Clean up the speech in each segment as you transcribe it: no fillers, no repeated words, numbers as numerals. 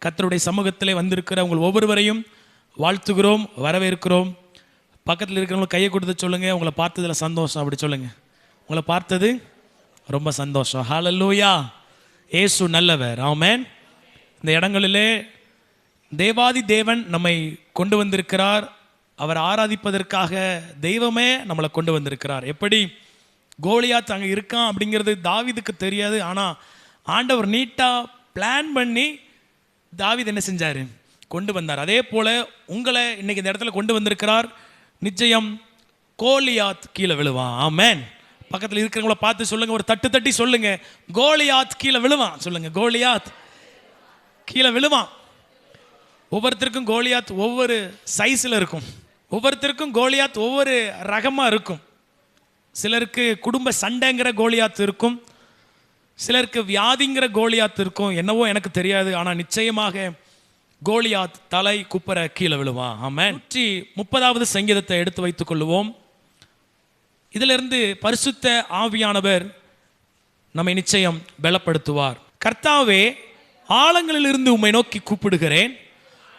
கர்த்தருடைய சமூகத்திலே வந்திருக்கிற உங்கள் ஒவ்வொருவரையும் வாழ்த்துகிறோம், வரவேற்கிறோம். பக்கத்தில் இருக்கிறவங்களுக்கு கையை கொடுத்து சொல்லுங்கள், உங்களை பார்த்ததில் சந்தோஷம். அப்படி சொல்லுங்கள், உங்களை பார்த்தது ரொம்ப சந்தோஷம். ஹல்லேலூயா. இயேசு நல்லவர். ஆமென். இந்த இடங்களிலே தேவாதி தேவன் நம்மை கொண்டு வந்திருக்கிறார். அவர் ஆராதிப்பதற்காக தெய்வமே நம்மளை கொண்டு வந்திருக்கிறார். எப்படி கோலியாத் அங்கே இருக்கான் அப்படிங்கிறது தாவீதுக்கு தெரியாது. ஆனால் ஆண்டவர் நீட்டாக பிளான் பண்ணி தாவீது என்ன செஞ்சார், கொண்டு வந்தார். அதே போல் உங்களை இன்னைக்கு இந்த இடத்துல கொண்டு வந்திருக்கிறார். நிச்சயம் கோலியாத் கீழே விழுவான். ஆமென். பக்கத்தில் இருக்கிறவங்கள பார்த்து சொல்லுங்க, ஒரு தட்டு தட்டி சொல்லுங்க, கோலியாத் கீழே விழுவான். சொல்லுங்க, கோலியாத் கீழே விழுவான். ஒவ்வொருத்தருக்கும் கோலியாத் ஒவ்வொரு சைஸில் இருக்கும். ஒவ்வொருத்தருக்கும் கோலியாத் ஒவ்வொரு ரகமாக இருக்கும். சிலருக்கு குடும்ப சண்டைங்கிற கோலியாத் இருக்கும், சிலருக்கு வியாதிங்கிற கோலியாத் இருக்கும். என்னவோ எனக்கு தெரியாது. ஆனால் நிச்சயமாக கோலியாத் தலை குப்பர கீழே விழுவான். ஆமென். 130வது சங்கீதத்தை எடுத்து வைத்துக் கொள்ளுவோம். இதிலிருந்து பரிசுத்த ஆவியானவர் நம்மை நிச்சயம் பலப்படுத்துவார். கர்த்தாவே, ஆழங்களிலிருந்து உம்மை நோக்கி கூப்பிடுகிறேன்.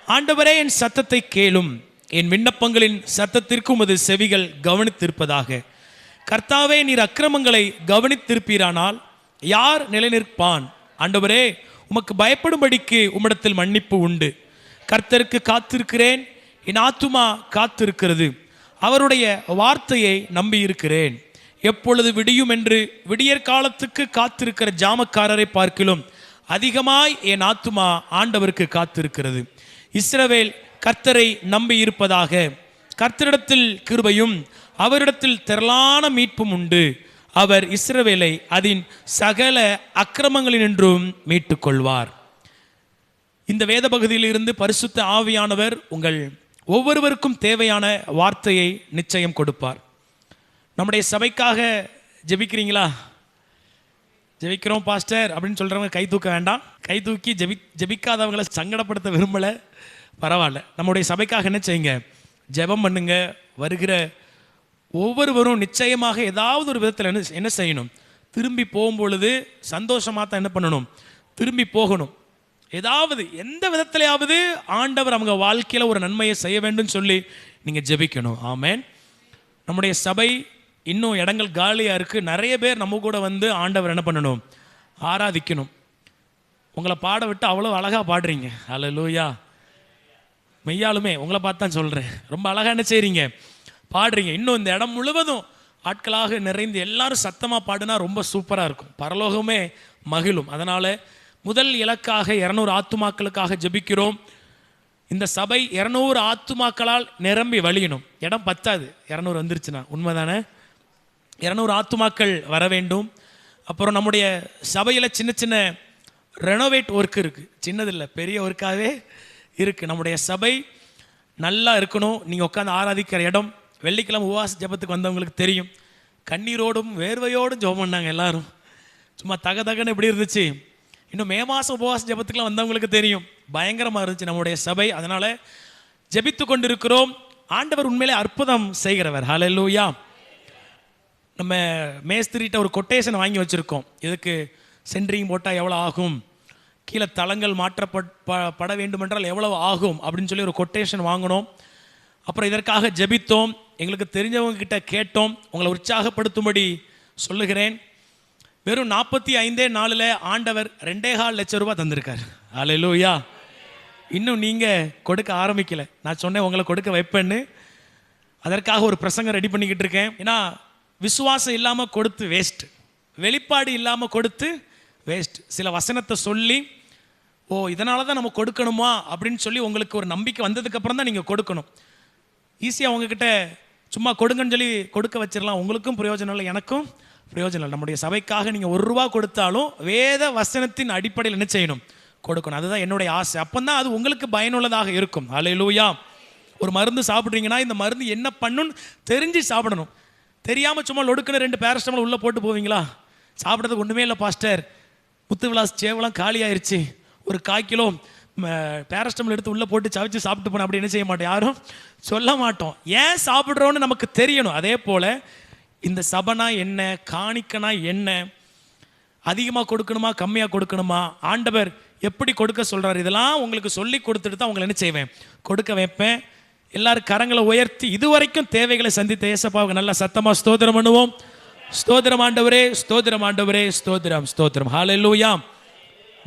ஆண்டவரே, என் சத்தத்தை கேளும். என் விண்ணப்பங்களின் சத்தத்திற்கு உமது செவிகள் கவனித்திருப்பதாக. கர்த்தாவே, நீர் அக்கிரமங்களை கவனித்திருப்பீரானால் யார் நிலைநிற்பான்? ஆண்டவரே, உமக்கு பயப்படும்படிக்கு உம்மிடத்தில் மன்னிப்பு உண்டு. கர்த்தருக்கு காத்திருக்கிறேன், என் ஆத்துமா காத்திருக்கிறது. அவருடைய வார்த்தையை நம்பி இருக்கிறேன். எப்பொழுது விடியும் என்று விடியற் காலத்துக்கு காத்திருக்கிற ஜாமக்காரரை பார்க்கிலும் அதிகமாய் என் ஆத்துமா ஆண்டவருக்கு காத்திருக்கிறது. இஸ்ரவேல் கர்த்தரை நம்பி இருப்பதாக. கர்த்தரிடத்தில் கிருபையும் அவரிடத்தில் திரளான மீட்பும் உண்டு. அவர் இஸ்ரவேலை அதன் சகல அக்கிரமங்களினின்றும் மீட்டுக் கொள்வார். இந்த வேத பகுதியில் இருந்து பரிசுத்த ஆவியானவர் உங்கள் ஒவ்வொருவருக்கும் தேவையான வார்த்தையை நிச்சயம் கொடுப்பார். நம்முடைய சபைக்காக ஜெபிக்கிறீங்களா? ஜெபிக்கிறோம் பாஸ்டர் அப்படின்னு சொல்கிறவங்க கை தூக்க வேண்டாம். கை தூக்கி ஜெபிக்காதவங்களை சங்கடப்படுத்த விரும்பலை, பரவாயில்ல. நம்முடைய சபைக்காக என்ன செய்யுங்க, ஜெபம் பண்ணுங்க. வருகிற ஒவ்வொருவரும் நிச்சயமாக ஏதாவது ஒரு விதத்தில் என்ன செய்யணும், திரும்பி போகும்பொழுது சந்தோஷமாக தான் என்ன பண்ணணும், திரும்பி போகணும். ஏதாவது எந்த விதத்திலையாவது ஆண்டவர் அவங்க வாழ்க்கையில் ஒரு நன்மையை செய்ய வேண்டும் சொல்லி நீங்கள் ஜெபிக்கணும். ஆமென். நம்முடைய சபை இன்னும் இடங்கள் காலியாக இருக்குது. நிறைய பேர் நம்ம கூட வந்து ஆண்டவர் என்ன பண்ணணும், ஆராதிக்கணும். உங்களை பாட விட்டு அவ்வளோ அழகாக பாடுறீங்க. ஹல்லேலூயா. மெய்யாலுமே உங்களை பார்த்து தான் சொல்கிறேன், ரொம்ப அழகாக என்ன செய்கிறீங்க, பாடுறீங்க. இன்னும் இந்த இடம் முழுவதும் ஆட்களாக நிறைந்து எல்லாரும் சத்தமாக பாடுனா ரொம்ப சூப்பராக இருக்கும். பரலோகமே மகிழும். அதனால் முதல் இலக்காக 200 ஆத்துமாக்களுக்காக ஜெபிக்கிறோம். இந்த சபை 200 ஆத்துமாக்களால் நிரம்பி வழியணும். இடம் பத்தாது, 200 வந்துருச்சுன்னா. உண்மைதானே? 200 ஆத்துமாக்கள் வர வேண்டும். அப்புறம் நம்முடைய சபையில் சின்ன சின்ன ரெனோவேட் ஒர்க் இருக்குது. சின்னதில்லை, பெரிய ஒர்க்காகவே இருக்குது. நம்முடைய சபை நல்லா இருக்கணும். நீங்கள் உட்காந்து ஆராதிக்கிற இடம், வெள்ளிக்கிழமை உபவாச ஜெபத்துக்கு வந்தவங்களுக்கு தெரியும், கண்ணீரோடும் வேர்வையோடும் ஜெபம் பண்ணாங்க எல்லாரும். சும்மா தகன்னு எப்படி இருந்துச்சு. இன்னும் மே மாதம் உபவாச ஜெபத்துக்குலாம் வந்தவங்களுக்கு தெரியும், பயங்கரமாக இருந்துச்சு நம்முடைய சபை. அதனால் ஜெபித்து கொண்டிருக்கிறோம். ஆண்டவர் உண்மையிலே அற்புதம் செய்கிறவர். ஹல்லேலூயா. நம்ம மேஸ்திரிட்ட ஒரு கொட்டேஷன் வாங்கி வச்சுருக்கோம். இதுக்கு சென்ட்ரிங் போட்டால் எவ்வளோ ஆகும், கீழே தளங்கள் மாற்றப்பட வேண்டுமென்றால் எவ்வளவு ஆகும் அப்படின்னு சொல்லி ஒரு கொட்டேஷன் வாங்கினோம். அப்புறம் இதற்காக ஜெபித்தோம். எங்களுக்கு தெரிஞ்சவங்க கிட்ட கேட்டோம். உங்களை உற்சாகப்படுத்தும்படி சொல்லுகிறேன், வெறும் 45 நாளில் ஆண்டவர் 2.25 லட்சம் ரூபாய் தந்திருக்கார். ஹல்லேலூயா. இன்னும் நீங்கள் கொடுக்க ஆரம்பிக்கலை. நான் சொன்னேன் உங்களை கொடுக்க வைப்பேன்னு. அதற்காக ஒரு பிரசங்கம் ரெடி பண்ணிக்கிட்டு இருக்கேன். ஏன்னா விசுவாசம் இல்லாமல் கொடுத்து வேஸ்ட், வெளிப்பாடு இல்லாமல் கொடுத்து வேஸ்ட். சில வசனத்தை சொல்லி, ஓ இதனால தான் நம்ம கொடுக்கணுமா அப்படின்னு சொல்லி உங்களுக்கு ஒரு நம்பிக்கை வந்ததுக்கப்புறம் தான் நீங்கள் கொடுக்கணும். ஈஸியாக உங்ககிட்ட சும்மா கொடுங்கன்னு சொல்லி கொடுக்க வச்சிடலாம். உங்களுக்கும் பிரயோஜனம் இல்லை, எனக்கும் பிரயோஜனம் இல்லை. நம்முடைய சபைக்காக நீங்கள் 1 ரூபா கொடுத்தாலும் வேத வசனத்தின் அடிப்படையில் என்ன செய்யணும், கொடுக்கணும். அதுதான் என்னுடைய ஆசை. அப்போ தான் அது உங்களுக்கு பயனுள்ளதாக இருக்கும். ஹல்லேலூயா. ஒரு மருந்து சாப்பிட்றீங்கன்னா இந்த மருந்து என்ன பண்ணுன்னு தெரிஞ்சு சாப்பிடணும். தெரியாமல் சும்மா லொடுக்குன்னு 2 பேரஸ்டமால் உள்ளே போட்டு போவீங்களா? சாப்பிட்றதுக்கு ஒன்றுமே இல்லை பாஸ்டர், முத்து விலாஸ் சேவலாம் காலி ஆயிடுச்சு, ஒரு 1/4 கிலோ பேரஸ்டமால் எடுத்து உள்ளே போட்டு சவைச்சு சாப்பிட்டு போனேன் அப்படி என்ன செய்ய மாட்டோம், யாரும் சொல்ல மாட்டோம். ஏன் சாப்பிட்றோன்னு நமக்கு தெரியணும். அதே போல் இந்த சபனா என்ன, காணிக்கனா என்ன, அதிகமாக கொடுக்கணுமா கம்மியாக கொடுக்கணுமா, ஆண்டவர் எப்படி கொடுக்க சொல்கிறார். இதெல்லாம் உங்களுக்கு சொல்லி கொடுத்துட்டு தான் உங்களை என்ன செய்வேன், கொடுக்க வைப்பேன். எல்லாரும் கரங்களை உயர்த்தி இதுவரைக்கும் தேவைகளை சந்தித்த ஏசப்பாவுக்கு நல்லா சத்தமாக ஸ்தோத்திரம் பண்ணுவோம். ஸ்தோத்திரம் ஆண்டவரே, ஸ்தோத்திரம் ஆண்டவரே, ஸ்தோத்திரம் ஸ்தோத்திரம். ஹல்லேலூயா.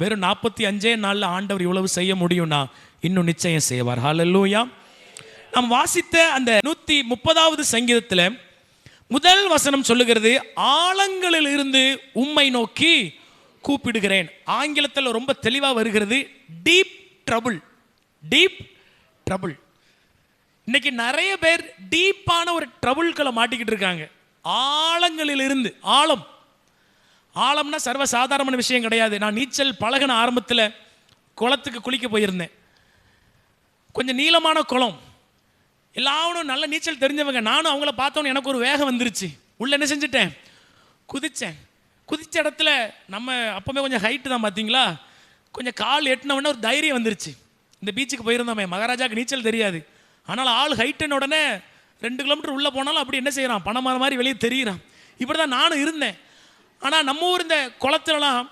வெறும் 45 நாளில் ஆண்டவர் இவ்வளவு செய்ய முடியும்னா இன்னும் நிச்சயம் செய்வார். ஹல்லேலூயா. நாம் வாசித்த அந்த 130வது சங்கீதத்தில் முதல் வசனம் சொல்லுகிறது, ஆழங்களில் இருந்து உம்மை நோக்கி கூப்பிடுகிறேன். ஆங்கிலத்தில் ரொம்ப தெளிவாக வருகிறது, டீப் ட்ரபிள். Deep trouble. இன்னைக்கு நிறைய பேர் டீப்பான ஒரு ட்ரபிள்களை மாட்டிக்கிட்டு இருக்காங்க. ஆழங்களில் இருந்து. ஆழம், ஆழம்னா சர்வ சாதாரணமான விஷயம் கிடையாது. நான் நீச்சல் பழகின ஆரம்பத்தில் குளத்துக்கு குளிக்க போயிருந்தேன். கொஞ்சம் நீளமான குளம், எல்லாரும் நல்ல நீச்சல் தெரிஞ்சவங்க. நானும் அவங்கள பார்த்தோன்னு எனக்கு ஒரு வேகம் வந்துருச்சு. உள்ள என்ன செஞ்சுட்டேன், குதித்தேன். குதித்த இடத்துல நம்ம அப்போவே கொஞ்சம் ஹைட்டு தான் பார்த்தீங்களா, கொஞ்சம் கால் எட்டினவுடனே ஒரு தைரியம் வந்துருச்சு. இந்த பீச்சுக்கு போயிருந்தோமே, மகாராஜாவுக்கு நீச்சல் தெரியாது, ஆனால் ஆள் ஹைட்டுன்னு உடனே 2 கிலோமீட்டர் உள்ளே போனாலும் அப்படி என்ன செய்கிறான், பணமர மாதிரி வெளியே தெரிகிறான். இப்படி தான் நானும் இருந்தேன். ஆனால் நம்ம ஊர் இந்த குளத்துலலாம்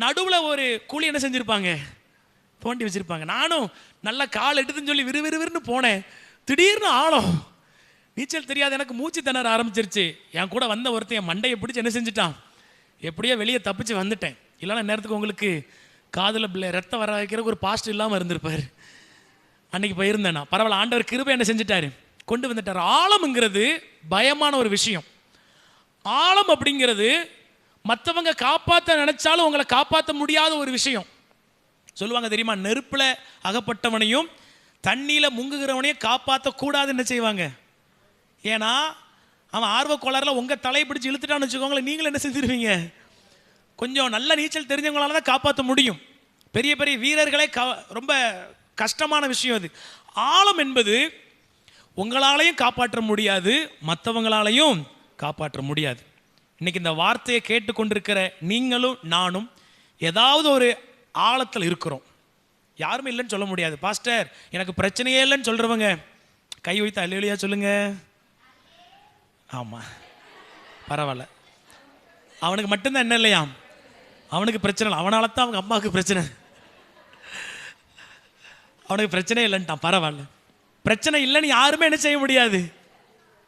நடுவில் ஒரு குழி என்ன செஞ்சுருப்பாங்க, தோண்டி வச்சுருப்பாங்க. நானும் நல்லா கால் எடுத்துன்னு சொல்லி விறுவிறுவிறுன்னு போனேன். திடீர்னு ஆழம், நீச்சல் தெரியாது எனக்கு, மூச்சு திணற ஆரம்பிச்சிருச்சு. என் கூட வந்த ஒருத்தன் என் மண்டையை பிடிச்சி என்ன செஞ்சுட்டான், எப்படியோ வெளியே தப்பிச்சு வந்துட்டேன். இல்லைன்னா நேரத்துக்கு உங்களுக்கு காதில் ரத்தம் வர வைக்கிறதுக்கு ஒரு பாஸ்ட் இல்லாமல் இருந்திருப்பார். அன்னைக்கு போயிருந்தேன் நான். பரவாயில்ல, ஆண்டவர் கிருபை என்ன செஞ்சுட்டாரு, கொண்டு வந்துட்டார். ஆழம்ங்கிறது பயமான ஒரு விஷயம். ஆழம் அப்படிங்கிறது மற்றவங்க காப்பாற்ற நினைச்சாலும் உங்களை காப்பாற்ற முடியாத ஒரு விஷயம். சொல்லுவாங்க தெரியுமா, நெருப்பில் அகப்பட்டவனையும் தண்ணியில் முங்குகிறவனையும் காப்பாற்றக்கூடாது என்ன செய்வாங்க. ஏன்னா அவன் ஆர்வ கோளாறுல உங்கள் தலையை பிடிச்சி இழுத்துட்டான்னு வச்சுக்கோங்களேன், நீங்களும் என்ன செஞ்சிருவீங்க, கொஞ்சம் நல்ல நீச்சல் தெரிஞ்சவங்களால தான் காப்பாற்ற முடியும். பெரிய பெரிய வீரர்களே ரொம்ப கஷ்டமான விஷயம் அது. ஆழம் என்பது உங்களாலையும் காப்பாற்ற முடியாது, மற்றவங்களாலையும் காப்பாற்ற முடியாது. இன்னைக்கு இந்த வார்த்தையை கேட்டுக்கொண்டிருக்கிற நீங்களும் நானும் ஏதாவது ஒரு ஆழத்தில் இருக்கிறோம். யாருமே இல்லைன்னு சொல்ல முடியாது. பாஸ்டர் எனக்கு பிரச்சனையே இல்லைன்னு சொல்கிறவங்க கை வைத்து அல்லேலூயா சொல்லுங்க. ஆமாம், பரவாயில்ல. அவனுக்கு மட்டும்தான் என்ன இல்லையாம், அவனுக்கு பிரச்சனை இல்லை, அவனால தான் அவங்க அம்மாவுக்கு பிரச்சனை. அவனுக்கு பிரச்சனையே இல்லைன்ட்டான். பரவாயில்ல, பிரச்சனை இல்லைன்னு யாருமே என்ன செய்ய முடியாது,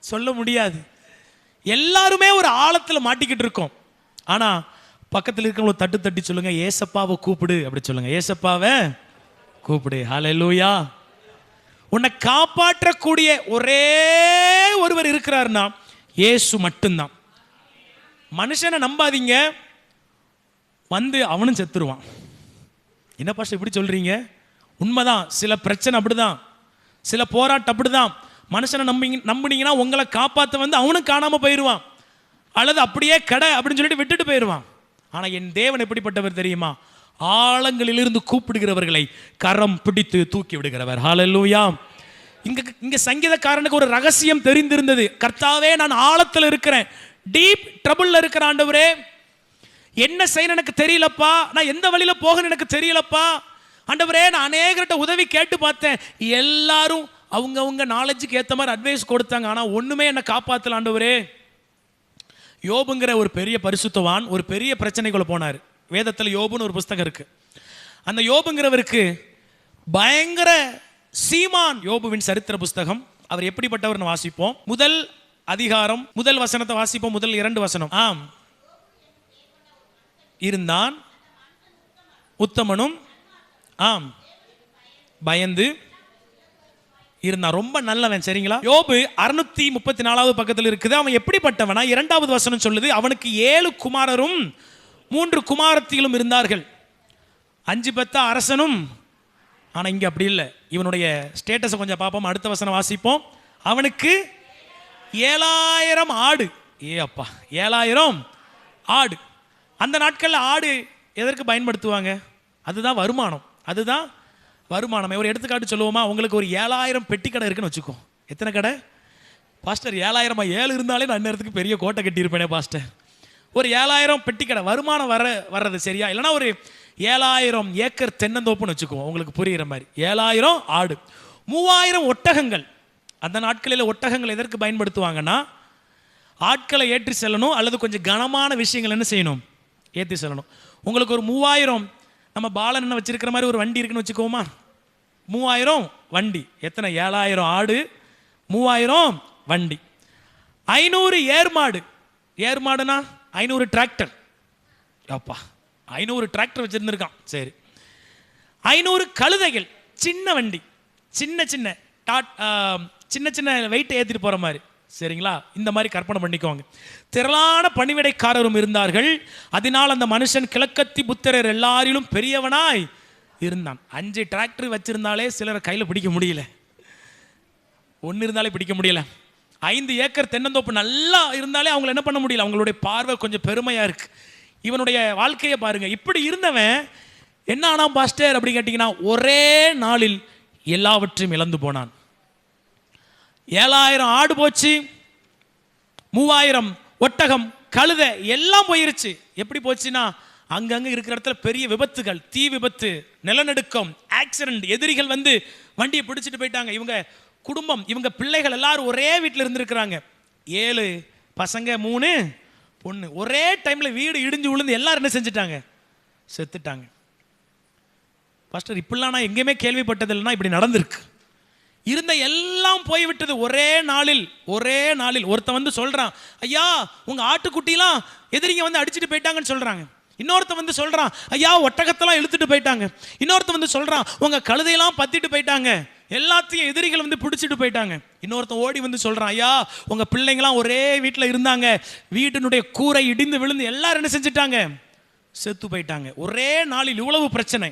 சொல்ல முடியாது. எல்லாருமே ஒரு ஆழத்தில் மாட்டிக்கிட்டு இருக்கோம். ஆனால் பக்கத்தில் இருக்கிறவங்க தட்டு தட்டி சொல்லுங்க, ஏசப்பாவை கூப்பிடு அப்படி சொல்லுங்க, ஏசப்பாவை கூப்பிடு. ஹல்லேலூயா. உன்னை காப்பாற்றக்கூடிய ஒரே ஒருவர் இருக்கிறார்னா இயேசு மட்டும்தான். மனுஷனை நம்பாதீங்க, வந்து அவனும் செத்துருவான். என்ன பாஸ்டர் இப்படி சொல்றீங்க? உண்மைதான். சில பிரச்சனை அப்படிதான், சில போராட்டம் அப்படிதான். மனுஷனை நம்பினீங்கன்னா உங்களை காப்பாற்ற வந்து அவனும் காணாமல் போயிடுவான், அல்லது அப்படியே கடை அப்படின்னு சொல்லிட்டு விட்டுட்டு போயிடுவான். ஆனால் என் தேவன் எப்படிப்பட்டவர் தெரியுமா, ஆழங்களிலிருந்து கூப்பிடுகிறவர்களை கரம் பிடித்து தூக்கி விடுகிறவர். ஹல்லேலூயா. இங்க சங்கீதக்காரனுக்கு ஒரு ரகசியம் தெரிந்திருந்தது. கர்த்தாவே, நான் ஆழத்தில் இருக்கிறேன், டீப் ட்ரபிள்ல இருக்கிற ஆண்டவரே, என்ன செய்யணும் எனக்கு தெரியலப்பா, நான் எந்த வழியில போகணும் எனக்கு தெரியலப்பா ஆண்டவரே, நான் அநேகர்கிட்ட உதவி கேட்டு பார்த்தேன், எல்லாரும் அவங்கவுங்க நாலேஜுக்கு ஏற்ற மாதிரி அட்வைஸ் கொடுத்தாங்க, ஆனால் ஒண்ணுமே என்னை காப்பாற்றல ஆண்டவரே. யோபுங்கிற ஒரு பெரிய பரிசுத்தவான் ஒரு பெரிய பிரச்சனைக்குள்ள போனார். வேதத்தில் யோபுன்னு ஒரு புஸ்தகம் இருக்கு. அந்த யோபுங்கிறவருக்கு பயங்கர சீமான். யோபுவின் சரித்திர புஸ்தகம். அவர் எப்படிப்பட்டவர்னு வாசிப்போம். முதல் அதிகாரம் முதல் வசனத்தை வாசிப்போம். முதல் 2 வசனம். ஆம், இருந்தான் உத்தமனும், ஆம் பயந்து இருந்தான், ரொம்ப நல்லவன். சரிங்களா? யோபு 634வது பக்கத்தில் இருக்குது. அவன் எப்படிப்பட்டவனா, 2வது வசனம் சொல்லுது, அவனுக்கு 7 குமாரரும் 3 குமாரத்திகளும் இருந்தார்கள், 5 பெத்த அரசனும். ஆனால் இங்கே அப்படி இல்லை. இவனுடைய ஸ்டேட்டஸை கொஞ்சம் பார்ப்போம். அடுத்த வசனம் வாசிப்போம். அவனுக்கு 7000 ஆடு. ஏ அப்பா, 7000 ஆடு. அந்த நாட்களில் ஆடு எதற்கு பயன்படுத்துவாங்க? அதுதான் வருமானம், அதுதான் வருமானம். ஒரு எடுத்துக்காட்டு சொல்லுவோமா, உங்களுக்கு ஒரு 7000 பெட்டி கடை இருக்குன்னு வச்சுக்கோ. எத்தனை கடை பாஸ்டர்? 7000. 7 இருந்தாலே நான் நேரத்துக்கு பெரிய கோட்டை கட்டியிருப்பேனே பாஸ்டர். ஒரு 7000 பெட்டி கடை வருமானம் வர்றது சரியா? இல்லைனா ஒரு 7000 ஏக்கர் தென்னந்தோப்புன்னு வச்சுக்குவோம், உங்களுக்கு புரிகிற மாதிரி. 7000 ஆடு, 3000 ஒட்டகங்கள். அந்த நாட்களில் ஒட்டகங்கள் எதற்கு பயன்படுத்துவாங்கன்னா, ஆட்களை ஏற்றி செல்லணும் அல்லது கொஞ்சம் கனமான விஷயங்கள் என்ன செய்யணும், ஏற்றி செல்லணும். உங்களுக்கு ஒரு 3000 நம்ம பாலன் வச்சிருக்கிற மாதிரி ஒரு வண்டி இருக்குன்னு வச்சுக்கோமா, 3000 வண்டி, எத்தனை 7000 ஆடு, 3000 வண்டி, 500 ஏர்மாடு. ஏர்மாடுனா 500 டிராக்டர். அப்பா 500 டிராக்டர் வச்சிருந்துருக்கான். சரி, 500 கழுதைகள், சின்ன வண்டி, சின்ன சின்ன சின்ன சின்ன வெயிட் ஏற்றிட்டு போகிற மாதிரி. சரிங்களா? இந்த மாதிரி கற்பனை பண்ணிக்கோங்க. திரளான பணிவிடைக்காரரும் இருந்தார்கள். அதனால் அந்த மனுஷன் கிழக்கத்தி புத்திரர் எல்லாரிலும் பெரியவனாய் இருந்தான். 5 டிராக்டர் வச்சிருந்தாலே சிலரை கையில் பிடிக்க முடியல, ஒன்று இருந்தாலே பிடிக்க முடியல. 5 ஏக்கர் தென்னந்தோப்பு நல்லா இருந்தாலே அவங்களை என்ன பண்ண முடியல, அவங்களுடைய பார்வை கொஞ்சம் பெருமையாக இருக்கு. இவனுடைய வாழ்க்கையை பாருங்க. இப்படி இருந்தவன் என்ன ஆனா பாஸ்டர் அப்படி கேட்டிங்கன்னா, ஒரே நாளில் எல்லாவற்றையும் இழந்து போனான். 7000 ஆடு போச்சு, 3000 ஒட்டகம், கழுதை எல்லாம் போயிருச்சு. எப்படி போச்சுன்னா, அங்கங்க இருக்கிற இடத்துல பெரிய விபத்துகள், தீ விபத்து, நிலநடுக்கம், ஆக்சிடென்ட், எதிரிகள் வந்து வண்டியை பிடிச்சிட்டு போயிட்டாங்க. இவங்க குடும்பம், இவங்க பிள்ளைகள் எல்லாரும் ஒரே வீட்டில் இருந்திருக்கிறாங்க. 7 பசங்க 3 பொண்ணு. ஒரே டைம்ல வீடு இடிஞ்சு விழுந்து எல்லாரும் என்ன செஞ்சுட்டாங்க, செத்துட்டாங்க. பாஸ்டர் இப்படிலாம் நான் எங்கேயுமே கேள்விப்பட்டது இல்லைன்னா இப்படி நடந்திருக்கு. இருந்த எல்லாம் போய்விட்டது ஒரே நாளில். ஒரே நாளில் ஒருத்தன் வந்து சொல்றான், ஐயா உங்க ஆட்டுக்குட்டிலாம் எதிரிங்க வந்து அடிச்சுட்டு போயிட்டாங்கன்னு சொல்றாங்க. இன்னொருத்த வந்து சொல்றான், ஐயா ஒட்டகத்தெல்லாம் இழுத்துட்டு போயிட்டாங்க. இன்னொருத்த வந்து சொல்றான், உங்க கழுதையெல்லாம் பத்திட்டு போயிட்டாங்க, எல்லாத்தையும் எதிரிகள் வந்து பிடிச்சிட்டு போயிட்டாங்க. இன்னொருத்தன் ஓடி வந்து சொல்றான், ஐயா உங்க பிள்ளைங்களாம் ஒரே வீட்டில் இருந்தாங்க, வீட்டினுடைய கூரை இடிந்து விழுந்து எல்லாரும் என்ன செஞ்சுட்டாங்க, செத்து போயிட்டாங்க. ஒரே நாளில் இவ்வளவு பிரச்சனை,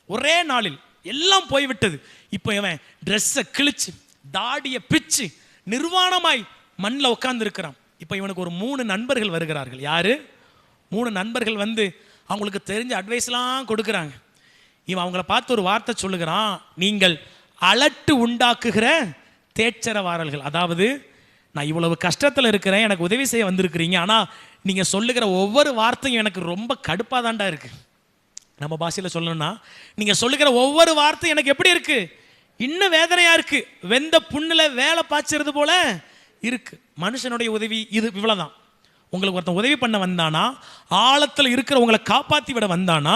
ஒரே நாளில் எல்லாம் போய்விட்டது. இப்போ இவன் ட்ரெஸ்ஸை கிழிச்சு தாடியை பிச்சு நிர்வாணமாய் மண்ணில் உட்கார்ந்து இருக்கிறான். இப்போ இவனுக்கு ஒரு 3 நண்பர்கள் வருகிறார்கள். யாரு? 3 நண்பர்கள் வந்து அவங்களுக்கு தெரிஞ்ச அட்வைஸ்லாம் கொடுக்குறாங்க. இவன் அவங்கள பார்த்து ஒரு வார்த்தை சொல்லுகிறான், நீங்கள் அலட்டு உண்டாக்குகிற தேச்சரவாரல்கள். அதாவது நான் இவ்வளவு கஷ்டத்தில் இருக்கிறேன், எனக்கு உதவி செய்ய வந்திருக்கிறீங்க, ஆனால் நீங்கள் சொல்லுகிற ஒவ்வொரு வார்த்தையும் எனக்கு ரொம்ப கடுப்பாக தாண்டா இருக்கு. நம்ம பாஷையில் சொல்லணும்னா, நீங்கள் சொல்லுகிற ஒவ்வொரு வார்த்தையும் எனக்கு எப்படி இருக்கு, இன்னும் வேதனையாக இருக்கு, வெந்த புண்ணில் வேலை பாய்ச்சறது போல இருக்கு. மனுஷனுடைய உதவி இது இவ்வளோதான். உங்களுக்கு ஒருத்தன் உதவி பண்ண வந்தானா, ஆழத்தில் இருக்கிற உங்களை காப்பாற்றி விட வந்தானா,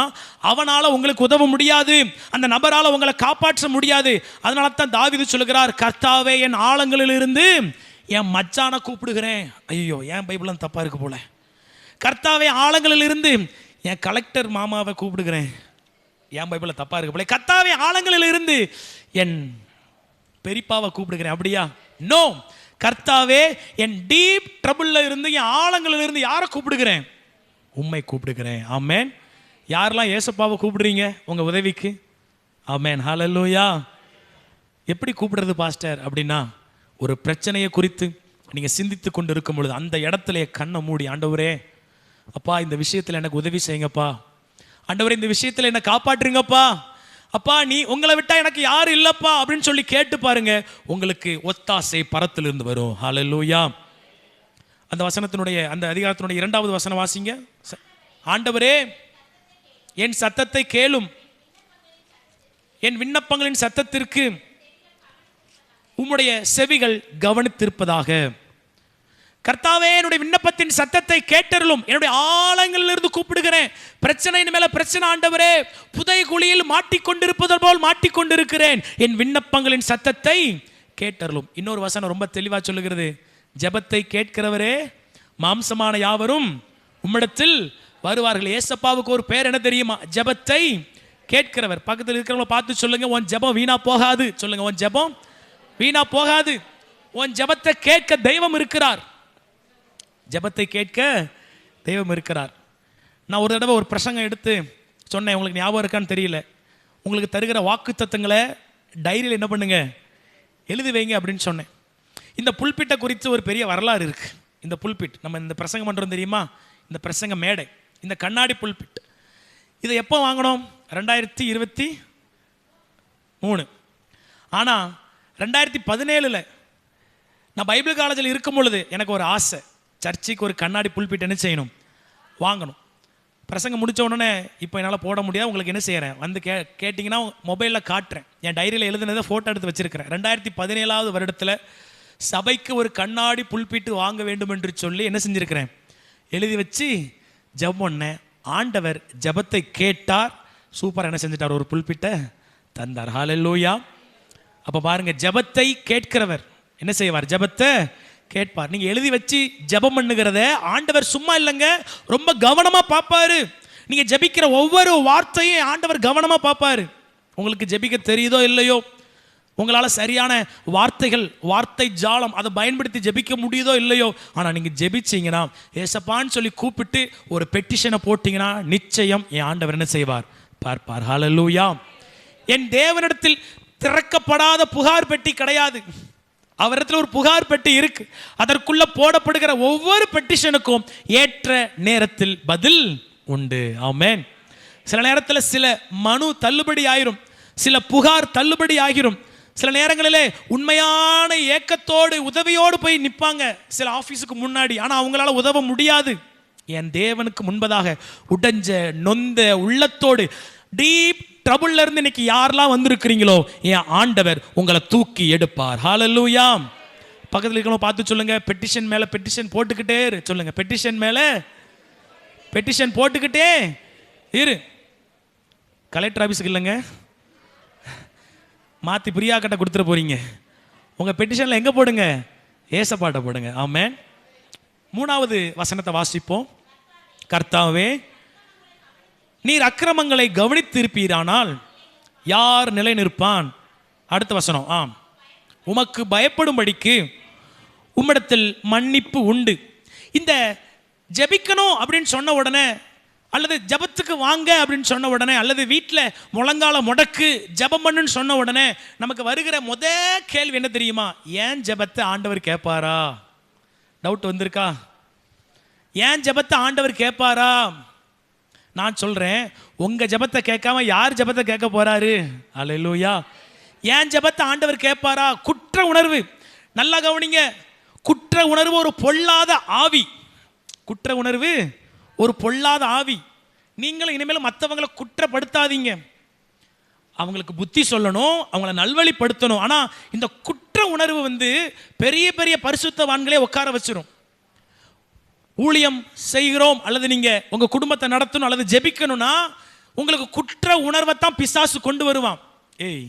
அவனால் உங்களுக்கு உதவ முடியாது, அந்த நபரால் உங்களை காப்பாற்ற முடியாது. அதனால தான் தாவீது சொல்லுகிறார், கர்த்தாவே என் ஆழங்களில் இருந்து என் மச்சானை கூப்பிடுகிறேன். ஐயோ என் பைபிள் தப்பாக இருக்கு போல. கர்த்தாவே ஆழங்களில் இருந்து என் கலெக்டர் மாமாவை கூப்பிடுகிறேன். என் பைபிள் தப்பாக இருக்கு போல. கர்த்தாவே ஆழங்களில் இருந்து என் பெரியப்பாவை கூப்பிடுகிறேன். அப்படியா? நோ, கர்த்தாவே என் டீப் ட்ரபிளில் இருந்து, என் ஆழங்களில் இருந்து யாரை கூப்பிடுகிறேன், உம்மை கூப்பிடுகிறேன். ஆமேன். யாரெல்லாம் ஏசப்பாவை கூப்பிடுறீங்க உங்கள் உதவிக்கு? ஆமேன், ஹல்லேலூயா. எப்படி கூப்பிடுறது பாஸ்டர் அப்படின்னா, ஒரு பிரச்சனையை குறித்து நீங்கள் சிந்தித்து கொண்டு இருக்கும் பொழுது அந்த இடத்துல கண்ணை மூடி, ஆண்டவரே அப்பா இந்த விஷயத்தில் எனக்கு உதவி செய்யுங்கப்பா, ஆண்டவரே இந்த விஷயத்தில் என்னை காப்பாற்றுங்கப்பா, அப்பா நீ உங்களை விட்டா எனக்கு யாரும் இல்லப்பா அப்படின்னு சொல்லி கேட்டு பாருங்க, உங்களுக்கு ஒத்தாசை பரத்திலிருந்து வரும். ஹல்லேலூயா. அந்த வசனத்தினுடைய அந்த அதிகாரத்தினுடைய 2வது வசனம் வாசிங்க. ஆண்டவரே என் சத்தத்தை கேளும், என் விண்ணப்பங்களின் சத்தத்திற்கு உம்முடைய செவிகள் கவனித்திருப்பதாக. கர்த்தாவே என்னுடைய விண்ணப்பத்தின் சத்தத்தை கேட்டருளும், என்னுடைய ஆழங்களில் இருந்து கூப்பிடுகிறேன், பிரச்சனையின் மேல பிரச்சனை ஆண்டவரே, புதை குழியில் மாட்டிக்கொண்டிருப்பது போல் மாட்டிக்கொண்டிருக்கிறேன், என் விண்ணப்பங்களின் சத்தத்தை கேட்டருளும். இன்னொரு வசனம் ரொம்ப தெளிவா சொல்லுகிறது, ஜெபத்தை கேட்கிறவரே மாம்சமான யாவரும் உம்மிடத்தில் வருவார்கள். ஏசப்பாவுக்கு ஒரு பேர் என்ன தெரியுமா? ஜெபத்தை கேட்கிறவர். பக்கத்தில் இருக்கிறவங்கள பார்த்து சொல்லுங்க, உன் ஜெபம் வீணா போகாது. சொல்லுங்க, உன் ஜெபம் வீணா போகாது. உன் ஜெபத்தை கேட்க தெய்வம் இருக்கிறார். ஜெபத்தை கேட்க தெய்வம் இருக்கிறார். நான் ஒரு தடவை ஒரு பிரசங்கம் எடுத்து சொன்னேன், உங்களுக்கு ஞாபகம் இருக்கான்னு தெரியல. உங்களுக்கு தருகிற வாக்கு தத்தங்களை டைரியில் என்ன பண்ணுங்க, எழுதி வைங்க அப்படின்னு சொன்னேன். இந்த புல்பிட்டை குறித்து ஒரு பெரிய வரலாறு இருக்கு. இந்த புல்பிட் நம்ம இந்த பிரசங்கம் பண்ணுறோம் தெரியுமா, இந்த பிரசங்க மேடை, இந்த கண்ணாடி புல்பிட், இதை எப்போ வாங்கினோம்? 2023. ஆனால் 2017 நான் பைபிள் காலேஜில் இருக்கும் பொழுது எனக்கு ஒரு ஆசை, சர்ச்சுக்கு ஒரு கண்ணாடி புல்பிட் என்ன செய்யணும், வாங்கணும். பிரசங்கம் முடித்த உடனே இப்போ என்னால் போட முடியாது, உங்களுக்கு என்ன செய்கிறேன் வந்து கேட்டிங்கன்னா மொபைலில் காட்டுறேன், என் டைரியில் எழுதுனதை ஃபோட்டோ எடுத்து வச்சுருக்கிறேன். 2017 வருடத்தில் சபைக்கு ஒரு கண்ணாடி புல்பிட்டு வாங்க வேண்டும் என்று சொல்லி என்ன செஞ்சுருக்கிறேன், எழுதி வச்சு ஜெபம் பண்ணேன். ஆண்டவர் ஜெபத்தை கேட்டார், சூப்பராக என்ன செஞ்சிட்டார், ஒரு புல்பிட்டை தந்தார். ஹல்லேலூயா. அப்போ பாருங்க, ஜெபத்தை கேட்கிறவர் என்ன செய்வார், ஜெபத்தை கேட்பார். நீங்க எழுதி வச்சு ஜெபம் பண்ணுகிறத ஆண்டவர் சும்மா இல்லைங்க, ரொம்ப கவனமா பார்ப்பாரு. நீங்க ஜெபிக்கிற ஒவ்வொரு வார்த்தையும் ஆண்டவர் கவனமா பார்ப்பாரு. உங்களுக்கு ஜெபிக்க தெரியுதோ இல்லையோ, உங்களால சரியான வார்த்தைகள், வார்த்தை ஜாலம் அதை பயன்படுத்தி ஜெபிக்க முடியுதோ இல்லையோ, ஆனா நீங்க ஜெபிச்சீங்கன்னா, ஏசப்பான்னு சொல்லி கூப்பிட்டு ஒரு பெட்டிஷனை போட்டீங்கன்னா நிச்சயம் என் ஆண்டவர் என்ன செய்வார், பார்ப்பார். ஹல்லேலூயா. என் தேவனிடத்தில் திறக்கப்படாத புகார் பெட்டி கிடையாது. அவரிடத்தில் ஒரு புகார் பெட்டி இருக்கு. அதற்குள்ள போடப்படுகிற ஒவ்வொரு பெட்டிஷனுக்கும் ஏற்ற நேரத்தில் பதில் உண்டு. ஆமென். சில நேரத்தில் சில மனு தள்ளுபடி ஆயிரும், சில புகார் தள்ளுபடி ஆகிரும். சில நேரங்களிலே உண்மையான ஏக்கத்தோடு உதவியோடு போய் நிற்பாங்க சில ஆபீஸுக்கு முன்னாடி, ஆனா அவங்களால உதவ முடியாது. என் தேவனுக்கு முன்பதாக உடைஞ்ச நொந்த உள்ளத்தோடு டீப் ட்ரபிள்ல இருந்து இன்னைக்கு யாரெல்லாம் வந்திருக்கிறீங்களோ, என் ஆண்டவர் உங்களை தூக்கி எடுப்பார். ஹல்லேலூயா. பக்கத்தில் இருக்கணும் பார்த்து சொல்லுங்க, பெட்டிஷன் மேல பெட்டிஷன் போட்டுக்கிட்டே இரு. சொல்லுங்க, பெட்டிஷன் மேல பெட்டிஷன் போட்டுக்கிட்டே இரு. கலெக்டர் ஆபீஸுக்கு இல்லைங்க, மாத்தி பிரியா கிட்ட கொடுத்துட போறீங்க. உங்க பெட்டிஷன்ல எங்க போடுங்க, ஏசப்பாட்ட போடுங்க. ஆமென். 3வது வசனத்தை வாசிப்போம். கர்த்தாவே, நீர் அக்கிரமங்களை கவனித்திருப்பீரானால் யார் நிலை நிற்பான்? அடுத்த வசனம், ஆம், உமக்கு பயப்படும்படிக்கு உம்மிடத்தில் மன்னிப்பு உண்டு. இந்த ஜெபிக்கணும் அப்படின்னு சொன்ன உடனே, அல்லது ஜெபத்துக்கு வாங்க அப்படின்னு சொன்ன உடனே, அல்லது வீட்டில் முழங்கால முடக்கு ஜெபம் பண்ணுன்னு சொன்ன உடனே நமக்கு வருகிற முதல் கேள்வி என்ன தெரியுமா? ஏன் ஜெபத்தை ஆண்டவர் கேட்பாரா? டவுட் வந்திருக்கா? ஏன் ஜெபத்தை ஆண்டவர் கேட்பாரா? நான் சொல்றேன், உங்க ஜெபத்தை கேட்காம யார் ஜெபத்தை கேட்க போறாரு? அல்லேலூயா. ஏன் ஜெபத்தை ஆண்டவர் கேட்பாரா? குற்ற உணர்வு. நல்லா கவனிங்க, குற்ற உணர்வு ஒரு பொல்லாத ஆவி. குற்ற உணர்வு ஒரு பொல்லாத ஆவி. நீங்களும் இனிமேல் மற்றவங்களை குற்றப்படுத்தாதீங்க. அவங்களுக்கு புத்தி சொல்லணும், அவங்கள நல்வழிப்படுத்தணும். ஆனா இந்த குற்ற உணர்வு பெரிய பெரிய பரிசுத்தவான்களே உட்கார வச்சிரும். ஊழியம் செய்கிறோம், அல்லது நீங்க உங்க குடும்பத்தை நடத்தணும், அல்லது ஜெபிக்கணும்னா உங்களுக்கு குற்ற உணர்வை தான் பிசாசு கொண்டு வருவான். ஏய்,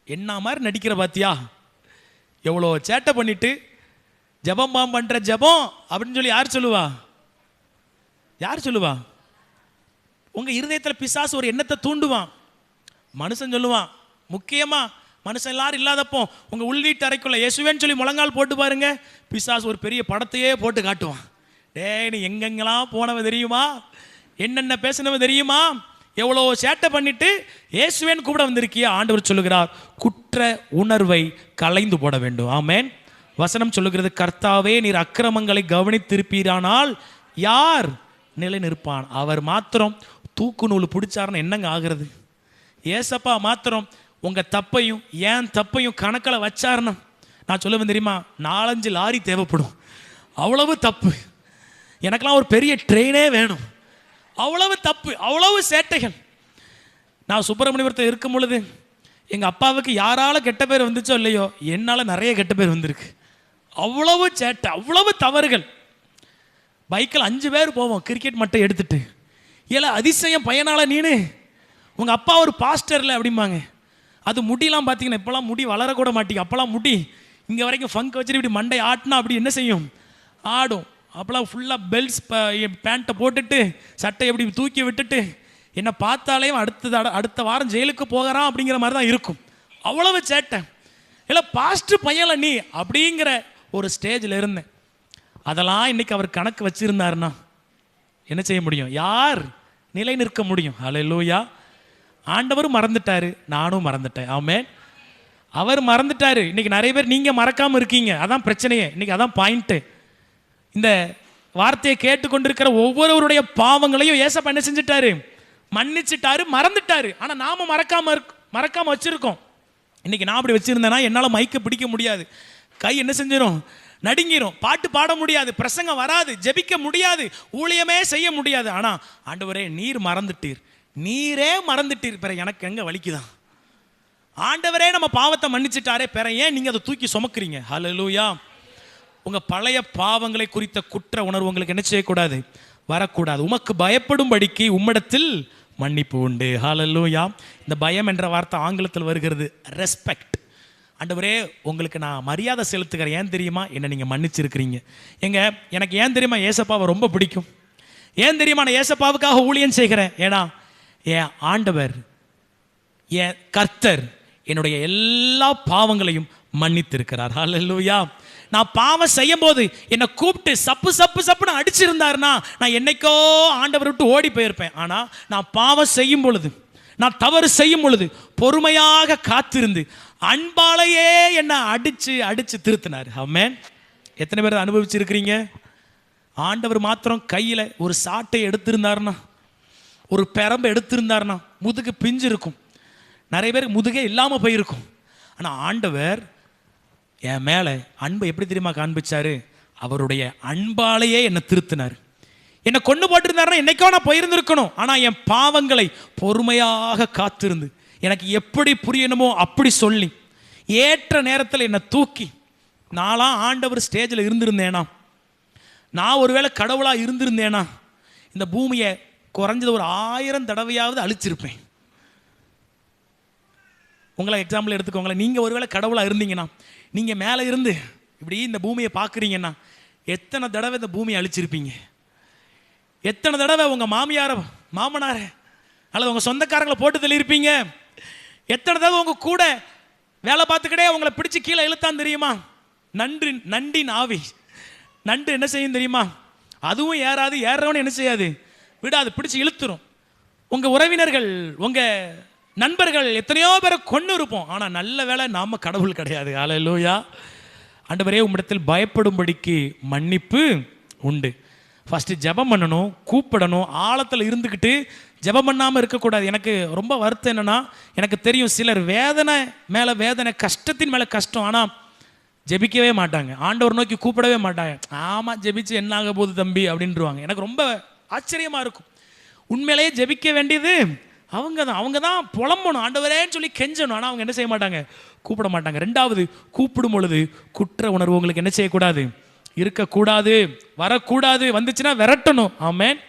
என்ன மாதிரி நடிக்கிற பாத்தியா, எவ்வளோ சேட்டை பண்ணிட்டு ஜெபம் பண்ற ஜெபம் அப்படின்னு சொல்லி யார் சொல்லுவா? யார் சொல்லுவா? உங்க இருதயத்தில் பிசாசு ஒரு எண்ணத்தை தூண்டுவான். மனுஷன் சொல்லுவான். முக்கியமா மனுஷன் எல்லாரும் இல்லாதப்போ உங்க உள்வீட்டு அறைக்குள்ள இயேசுவேன்னு சொல்லி முழங்கால் போட்டு பாருங்க, பிசாசு ஒரு பெரிய படத்தையே போட்டு காட்டுவான். டேய், நீ எங்கெங்கெல்லாம் போனவ தெரியுமா, என்னென்ன பேசினவ தெரியுமா, எவ்வளோ சேட்டை பண்ணிட்டு இயேசுவேன்னு கூப்பிட வந்திருக்கியா? ஆண்டவர் சொல்லுகிறார், குற்ற உணர்வை களைந்து போட வேண்டும். ஆமென். வசனம் சொல்லுகிறது, கர்த்தாவே, நீர் அக்கிரமங்களை கவனித்திருப்பீரானால் யார் நிலை நிற்பான்? அவர் மாத்திரம் தூக்கு நூல் பிடிச்சாருன்னு என்னங்க ஆகிறது? ஏசப்பா மாத்திரம் உங்க தப்பையும் ஏன் தப்பையும் கணக்கில் வச்சாருன்னா, நான் சொல்லுவேன் தெரியுமா, 4-5 லாரி தேவைப்படும். அவ்வளவு தப்பு. எனக்கெல்லாம் ஒரு பெரிய ட்ரெயினே வேணும். அவ்வளவு தப்பு, அவ்வளவு சேட்டைகள். நான் சுப்பிரமணியபுரத்தில் இருக்கும் பொழுது எங்கள் அப்பாவுக்கு யாரால கெட்ட பேர் வந்துச்சோ இல்லையோ, என்னால் நிறைய கெட்ட பேர் வந்திருக்கு. அவ்வளவு சேட்டை, அவ்வளவு தவறுகள். பைக்கில் 5 பேர் போவோம், கிரிக்கெட் மட்டும் எடுத்துட்டு. ஏல அதிசயம் பையனால நீனு, உங்கள் அப்பா ஒரு பாஸ்டர்ல அப்படிம்பாங்க. அது முடியெல்லாம் பார்த்தீங்கன்னா, இப்போலாம் முடி வளரக்கூட மாட்டீங்க. அப்போலாம் முடி இங்கே வரைக்கும் ஃபங்க் வச்சுட்டு இப்படி மண்டை ஆட்டினா அப்படி என்ன செய்யும், ஆடும். அப்போலாம் ஃபுல்லாக பெல்ட்ஸ் பேண்ட்டை போட்டுட்டு சட்டை எப்படி தூக்கி விட்டுட்டு என்னை பார்த்தாலே அடுத்த வாரம் ஜெயிலுக்கு போகிறான் அப்படிங்கிற மாதிரி தான் இருக்கும். அவ்வளவு சேட்டை. இல்லை பாஸ்டர் பையல நீ அப்படிங்கிற ஒரு ஸ்டேஜில் இருந்தேன். அதெல்லாம் இன்னைக்கு அவர் கணக்கு வச்சிருந்தாருன்னா என்ன செய்ய முடியும்? யார் நிலை நிற்க முடியும்? ஹல்லேலூயா. ஆண்டவரும் மறந்துட்டாரு, நானும் மறந்துட்டேன். ஆமென். அவர் மறந்துட்டாரு. இன்னைக்கு நிறைய பேர் நீங்க மறக்காம இருக்கீங்க. அதான் பிரச்சனையே. இன்னைக்கு அதான் பாயிண்ட். இந்த வார்த்தையை கேட்டுக்கொண்டிருக்கிற ஒவ்வொருவருடைய பாவங்களையும் ஏசப்பா என்ன செஞ்சுட்டாரு? மன்னிச்சுட்டாரு, மறந்துட்டாரு. ஆனா நாம மறக்காம வச்சிருக்கோம். இன்னைக்கு நான் அப்படி வச்சிருந்தேன்னா என்னால் மைக்க பிடிக்க முடியாது. கை என்ன செஞ்சிடும்? நடுங்கிரும். பாட்டு பாட முடியாது, பிரசங்கம் வராது, ஜெபிக்க முடியாது, ஊழியமே செய்ய முடியாது. ஆனா ஆண்டவரே, நீர் மறந்துட்டீர், நீரே மறந்துட்டீர், பிற எனக்கு எங்க வலிக்குதான்? ஆண்டவரே நம்ம பாவத்தை மன்னிச்சுட்டாரே, பிற ஏன் நீங்க அதை தூக்கி சுமக்குறீங்க? ஹல்லேலூயா. உங்க பழைய பாவங்களை குறித்த குற்ற உணர்வு உங்களுக்கு என்ன செய்யக்கூடாது? வரக்கூடாது. உமக்கு பயப்படும்படிக்கு உம்மிடத்தில் மன்னிப்பு உண்டு. ஹல்லேலூயா. இந்த பயம் என்ற வார்த்தை ஆங்கிலத்தில் வருகிறது ரெஸ்பெக்ட். ஆண்டவரே உங்களுக்கு நான் மரியாதை செலுத்துகிறேன். ஏன் தெரியுமா? என்னை நீங்கள் மன்னிச்சிருக்கிறீங்க. எனக்கு ஏன் தெரியுமா ஏசப்பாவை ரொம்ப பிடிக்கும்? ஏன் தெரியுமா நான் ஏசப்பாவுக்காக ஊழியம் செய்கிறேன்? ஏன்னா என் ஆண்டவர், என் கர்த்தர் என்னுடைய எல்லா பாவங்களையும் மன்னித்திருக்கிறார். ஹல்லேலூயா. நான் பாவம் செய்யும் போது என்னை கூப்பிட்டு சப்புன்னு அடிச்சிருந்தாருன்னா நான் என்னைக்கோ ஆண்டவர் விட்டு ஓடி போயிருப்பேன். ஆனால் நான் பாவம் செய்யும் பொழுது, நான் தவறு செய்யும் பொழுது பொறுமையாக காத்திருந்து அன்பாலேயே என்னை அடிச்சு திருத்தினார். ஆமென். எத்தனை பேர் அனுபவிச்சிருக்கிறீங்க? ஆண்டவர் மாத்திரம் கையில் ஒரு சாட்டை எடுத்திருந்தாருன்னா, ஒரு பெரம்பு எடுத்திருந்தாருன்னா முதுகு பிஞ்சு இருக்கும். நிறைய பேருக்கு முதுகே இல்லாமல் போயிருக்கும். ஆனால் ஆண்டவர் என் மேலே அன்பை எப்படி தெரியுமா காண்பிச்சாரு? அவருடைய அன்பாலேயே என்னை திருத்தினார். என்னை கொண்டு போட்டிருந்தாருன்னா என்னைக்கோ நான் போயிருந்திருக்கணும். ஆனால் என் பாவங்களை பொறுமையாக காத்திருந்து எனக்கு எப்படி புரியணுமோ அப்படி சொல்லி ஏற்ற நேரத்தில் என்னை தூக்கி, நான்லாம் ஆண்டவர் ஸ்டேஜில் இருந்திருந்தேனா, நான் ஒருவேளை கடவுளாக இருந்திருந்தேனா இந்த பூமியை குறைஞ்சது ஒரு 1000 தடவையாவது அழிச்சிருப்பேன். உங்களை எக்ஸாம்பிள் எடுத்துக்கோங்களேன். நீங்கள் ஒருவேளை கடவுளாக இருந்தீங்கன்னா, நீங்கள் மேலே இருந்து இப்படி இந்த பூமியை பார்க்குறீங்கன்னா எத்தனை தடவை இந்த பூமியை அழிச்சிருப்பீங்க? எத்தனை தடவை உங்கள் மாமியாரை, மாமனாரை அல்லது உங்கள் சொந்தக்காரங்களை போட்டு தள்ளியிருப்பீங்க? எத்தனை தடவை உங்கள் கூட வேலை பார்த்துக்கிட்டே உங்களை பிடிச்சி கீழே இழுத்தான் தெரியுமா? நண்டின் ஆவி. நண்டு என்ன செய்யும் தெரியுமா? அதுவும் ஏறாது, ஏறவனு என்ன செய்யாது, விடாது, பிடிச்சி இழுத்துரும். உங்கள் உறவினர்கள், உங்கள் நண்பர்கள் எத்தனையோ பேரை கொண்டு இருப்போம். ஆனால் நல்ல வேளை நாம கடவுள் கிடையாது. ஹல்லேலூயா. ஆண்டவரே உம்மிடத்தில் பயப்படும்படிக்கு மன்னிப்பு உண்டு. ஃபஸ்ட்டு ஜெபம் பண்ணணும், கூப்பிடணும். ஆழத்தில் இருந்துக்கிட்டு ஜெபம் பண்ணாமல் இருக்கக்கூடாது. எனக்கு ரொம்ப வருத்தம் என்னென்னா, எனக்கு தெரியும் சிலர் வேதனை மேலே வேதனை, கஷ்டத்தின் மேலே கஷ்டம், ஆனால் ஜெபிக்கவே மாட்டாங்க, ஆண்டவர் நோக்கி கூப்பிடவே மாட்டாங்க. ஆமாம் ஜெபிச்சு என்ன ஆக போகுது தம்பி அப்படின்ட்டுருவாங்க. எனக்கு ரொம்ப ஆச்சரியமாக இருக்கும். உண்மையிலேயே ஜெபிக்க வேண்டியது அவங்க தான் புலம்பணும், ஆண்டவரேன்னு சொல்லி கெஞ்சணும். ஆனால் அவங்க என்ன செய்ய மாட்டாங்க, கூப்பிட மாட்டாங்க. ரெண்டாவது, கூப்பிடும் பொழுது குற்ற உணர்வு உங்களுக்கு என்ன செய்யக்கூடாது, இருக்கக்கூடாது, வரக்கூடாது. வந்துச்சுன்னா விரட்டணும். ஆமென்.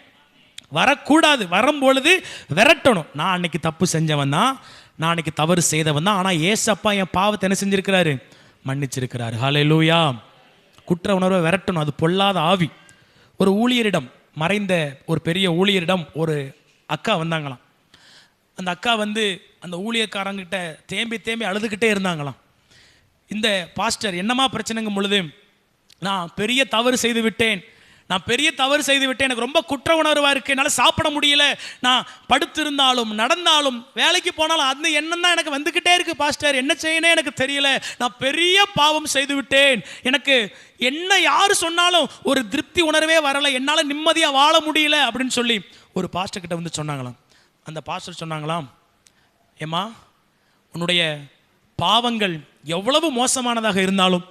வரக்கூடாது, வரும்பொழுது விரட்டணும். நான் அன்னைக்கு தப்பு செஞ்சவன் தான், நான் அன்னைக்கு தவறு செய்தவன் தான், ஆனால் ஏசப்பா என் பாவத்தை என்ன செஞ்சிருக்கிறாரு, மன்னிச்சிருக்கிறாரு. ஹல்லேலூயா. குற்ற உணர்வை விரட்டணும். அது பொல்லாத ஆவி. ஒரு ஊழியரிடம், மறைந்த ஒரு பெரிய ஊழியரிடம் ஒரு அக்கா வந்தாங்களாம். அந்த அக்கா அந்த ஊழியக்காரங்கிட்ட தேம்பி அழுதுகிட்டே இருந்தாங்களாம். இந்த பாஸ்டர் என்னமா பிரச்சனைங்கும் பொழுது, நான் பெரிய தவறு செய்து விட்டேன், எனக்கு ரொம்ப குற்ற உணர்வாக இருக்குது, என்னால் சாப்பிட முடியல, நான் படுத்திருந்தாலும் நடந்தாலும் வேலைக்கு போனாலும் அந்த எண்ணம் தான் எனக்கு வந்துக்கிட்டே இருக்குது பாஸ்டர், என்ன செய்யணும் எனக்கு தெரியல, நான் பெரிய பாவம் செய்து விட்டேன், எனக்கு என்ன யார் சொன்னாலும் ஒரு திருப்தி உணர்வே வரலை, என்னால் நிம்மதியாக வாழ முடியல அப்படின்னு சொல்லி ஒரு பாஸ்டர் கிட்ட சொன்னாங்களாம். அந்த பாஸ்டர் சொன்னாங்களாம், ஏம்மா உன்னுடைய பாவங்கள் எவ்வளவு மோசமானதாக இருந்தாலும்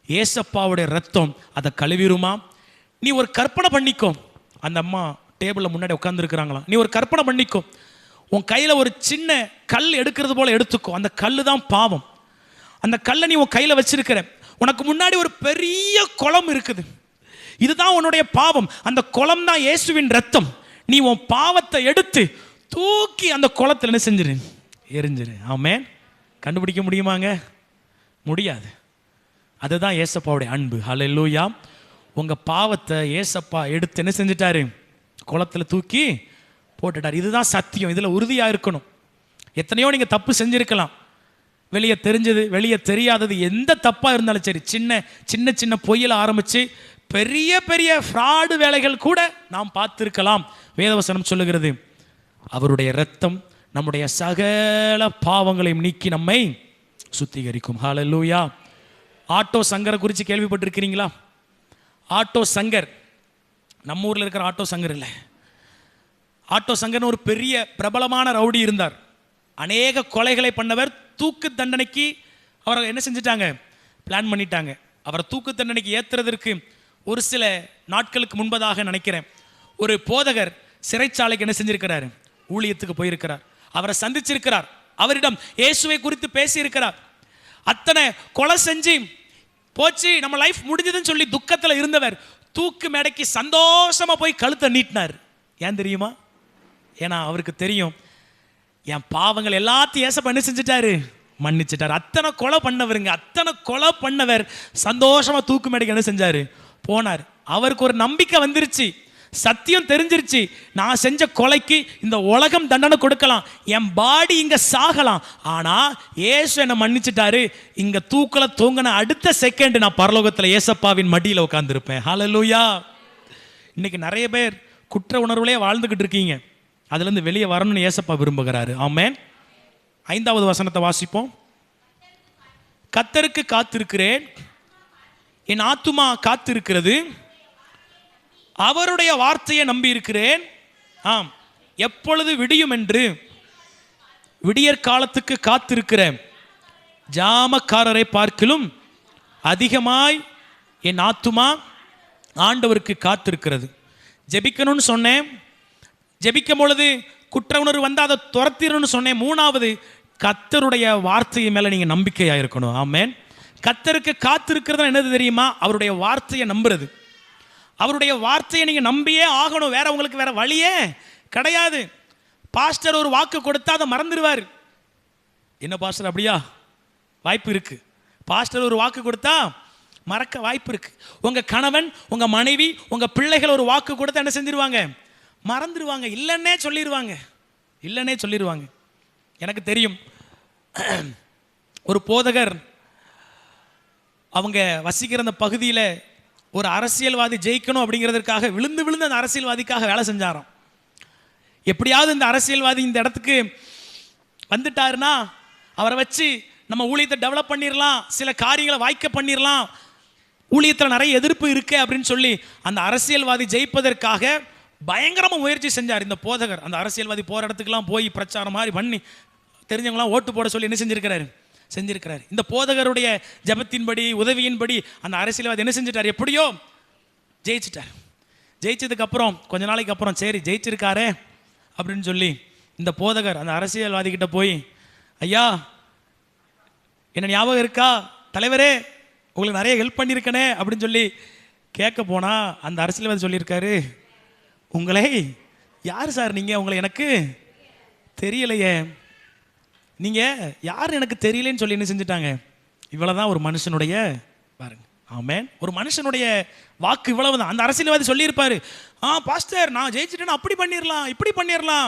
ஏசப்பாவுடைய ரத்தம் அதை கழுவிருமா, நீ ஒரு கற்பனை பண்ணிக்கோ. அந்த அம்மா டேபிளில் முன்னாடி உட்காந்துருக்குறாங்களாம். நீ ஒரு கற்பனை பண்ணிக்கோ, உன் கையில் ஒரு சின்ன கல் எடுக்கிறது போல எடுத்துக்கோ, அந்த கல் தான் பாவம். அந்த கல்லை நீ உன் கையில் வச்சிருக்கிற, உனக்கு முன்னாடி ஒரு பெரிய குளம் இருக்குது, இதுதான் உன்னுடைய பாவம், அந்த குளம் தான் இயேசுவின் ரத்தம். நீ உன் பாவத்தை எடுத்து தூக்கி அந்த குளத்தில் என்ன செஞ்சிரு, எரிஞ்சிரு. ஆமென். கண்டுபிடிக்க முடியுமாங்க? முடியாது. அதுதான் ஏசப்பாவுடைய அன்பு. ஹல்லேலூயா. உங்கள் பாவத்தை ஏசப்பா எடுத்து என்ன செஞ்சிட்டாரு, குளத்தில் தூக்கி போட்டுட்டார். இதுதான் சத்தியம். இதில் உறுதியாக இருக்கணும். எத்தனையோ நீங்கள் தப்பு செஞ்சுருக்கலாம், வெளியே தெரிஞ்சது வெளியே தெரியாதது, எந்த தப்பாக இருந்தாலும் சரி, சின்ன பொய்யில் ஆரம்பித்து பெரிய பெரிய ஃப்ராடு வேலைகள் கூட நாம் பார்த்துருக்கலாம். வேதவசனம் சொல்லுகிறது, அவருடைய இரத்தம் நம்முடைய சகல பாவங்களையும் நீக்கி நம்மை சுத்திகரிக்கும். ஹல்லேலூயா. ஆட்டோ சங்கரை குறித்து கேள்விப்பட்டிருக்கிறீங்களா? ஆட்டோ சங்கர் நம்ம ஊரில் இருக்கிற ஆட்டோ சங்கர் இல்லை. ஆட்டோ சங்கர்னு ஒரு பெரிய பிரபலமான ரவுடி இருந்தார். அநேக கொலைகளை பண்ணவர். தூக்கு தண்டனைக்கு அவரை என்ன செஞ்சிட்டாங்க, பிளான் பண்ணிட்டாங்க. அவரை தூக்கு தண்டனைக்கு ஏற்றுறதற்கு ஒரு சில நாட்களுக்கு முன்பதாக நினைக்கிறேன், ஒரு போதகர் சிறைச்சாலைக்கு என்ன செஞ்சிருக்கிறார், ஊழியத்துக்கு போயிருக்கிறார். அவரை சந்திச்சிருக்கிறார், அவரிடம் இயேசுவை குறித்து பேசியிருக்கிறார். அத்தனை கொலை செஞ்சு போச்சு, நம்ம லைஃப் முடிஞ்சதுன்னு சொல்லி துக்கத்தில் இருந்தவர் தூக்கு மேடைக்கு சந்தோஷமா போய் கழுத்தை நீட்டினார். ஏன் தெரியுமா? ஏன்னா அவருக்கு தெரியும் என் பாவங்கள் எல்லாத்தையும் ஏசப்பா என்ன செஞ்சுட்டாரு, மன்னிச்சிட்டார். அத்தனை கொலை பண்ணவருங்க, அத்தனை கொலை பண்ணவர் சந்தோஷமா தூக்கு மேடைக்கு என்ன செஞ்சாரு, போனார். அவருக்கு ஒரு நம்பிக்கை வந்துருச்சு, சத்தியம் தெரிஞ்சிருச்சு. நான் செஞ்ச கொலைக்கு இந்த உலகம் தண்டனை கொடுக்கலாம், என் பாடி இங்க சாகலாம், ஆனா ஏசு என்ன மன்னிச்சிட்டாரு. இங்க தூக்கல தூங்கின அடுத்த செகண்ட் நான் பரலோகத்துல ஏசப்பாவின் மடியில உட்கார்ந்துருப்பேன். ஹல்லேலூயா. இன்னைக்கு நிறைய பேர் குற்ற உணர்வுலயே வாழ்ந்துகிட்டு இருக்கீங்க, அதுல இருந்து வெளியே வரணும்னு ஏசப்பா விரும்புகிறாரு. ஆமென். 5வது வசனத்தை வாசிப்போம். கர்த்தருக்கு காத்திருக்கிறேன், என் ஆத்துமா காத்திருக்கிறது, அவருடைய வார்த்தையை நம்பி இருக்கிறேன். ஆம், எப்பொழுது விடியும் என்று விடியற் காலத்துக்கு காத்திருக்கிற ஜாமக்காரரை பார்க்கிலும் அதிகமாய் என் ஆத்துமா ஆண்டவருக்கு காத்திருக்கிறது. ஜெபிக்கணும்னு சொன்னேன், ஜெபிக்கும் பொழுது குற்ற உணர்வு வந்து அதை துரத்திடணும்னு சொன்னேன். 3வது, கர்த்தருடைய வார்த்தையை மேல நீங்க நம்பிக்கையா இருக்கணும். ஆமென். கர்த்தருக்கு காத்திருக்கிறது என்னது தெரியுமா? அவருடைய வார்த்தையை நம்புறது. அவருடைய வார்த்தையை நீங்க நம்பியே ஆகணும், வேற உங்களுக்கு வேற வழியே கிடையாது. பாஸ்டர் ஒரு வாக்கு கொடுத்தா அதை மறந்துடுவார். என்ன பாஸ்டர் அப்படியா? வாய்ப்பு இருக்கு. பாஸ்டர் ஒரு வாக்கு கொடுத்தா மறக்க வாய்ப்பு இருக்கு. உங்க கணவன், உங்க மனைவி, உங்க பிள்ளைகள் ஒரு வாக்கு கொடுத்தா என்ன செஞ்சிருவாங்க, மறந்துடுவாங்க, இல்லைன்னே சொல்லிடுவாங்க, இல்லைன்னே சொல்லிடுவாங்க. எனக்கு தெரியும், ஒரு போதகர் அவங்க வசிக்கிற அந்த பகுதியில் ஒரு அரசியல்வாதி ஜெயிக்கணும் அப்படிங்கிறதுக்காக விழுந்து விழுந்து அந்த அரசியல்வாதிக்காக வேலை செஞ்சாராம். எப்படியாவது இந்த அரசியல்வாதி இந்த இடத்துக்கு வந்துட்டாருன்னா அவரை வச்சு நம்ம ஊழியத்தை டெவலப் பண்ணிடலாம், சில காரியங்களை வாய்க்க பண்ணிடலாம், ஊழியத்தில் நிறைய எதிர்ப்பு இருக்கு அப்படின்னு சொல்லி அந்த அரசியல்வாதி ஜெயிப்பதற்காக பயங்கரமாக முயற்சி செஞ்சார் இந்த போதகர். அந்த அரசியல்வாதி போகிற இடத்துக்குலாம் போய் பிரச்சாரம் மாதிரி பண்ணி தெரிஞ்சவங்களாம் ஓட்டு போட சொல்லி என்ன செஞ்சிருக்கிறாரு. இந்த போதகருடைய ஜபத்தின்படி, உதவியின்படி அந்த அரசியல்வாதி என்ன செஞ்சிட்டார், எப்படியோ ஜெயிச்சிட்டார். ஜெயிச்சதுக்கு அப்புறம் கொஞ்ச நாளைக்கு அப்புறம் சரி ஜெயிச்சிருக்காரே அப்படின்னு சொல்லி இந்த போதகர் அந்த அரசியல்வாதி கிட்ட போய், ஐயா என்ன ஞாபகம் இருக்கா தலைவரே, உங்களுக்கு நிறைய ஹெல்ப் பண்ணியிருக்கனே அப்படின்னு சொல்லி கேட்க போனா அந்த அரசியல்வாதி சொல்லியிருக்காரு, உங்களை யார் சார் நீங்கள், உங்களை எனக்கு தெரியலையே, நீங்கள் யார் எனக்கு தெரியலேன்னு சொல்லி என்ன செஞ்சுட்டாங்க. இவ்வளோதான் ஒரு மனுஷனுடைய பாருங்க. ஆமென். ஒரு மனுஷனுடைய வாக்கு இவ்வளவுதான். அந்த அரசியல்வாதி சொல்லியிருப்பாரு, பாஸ்டர் நான் ஜெயிச்சிட்டேன்னா அப்படி பண்ணிடலாம், இப்படி பண்ணிடலாம்,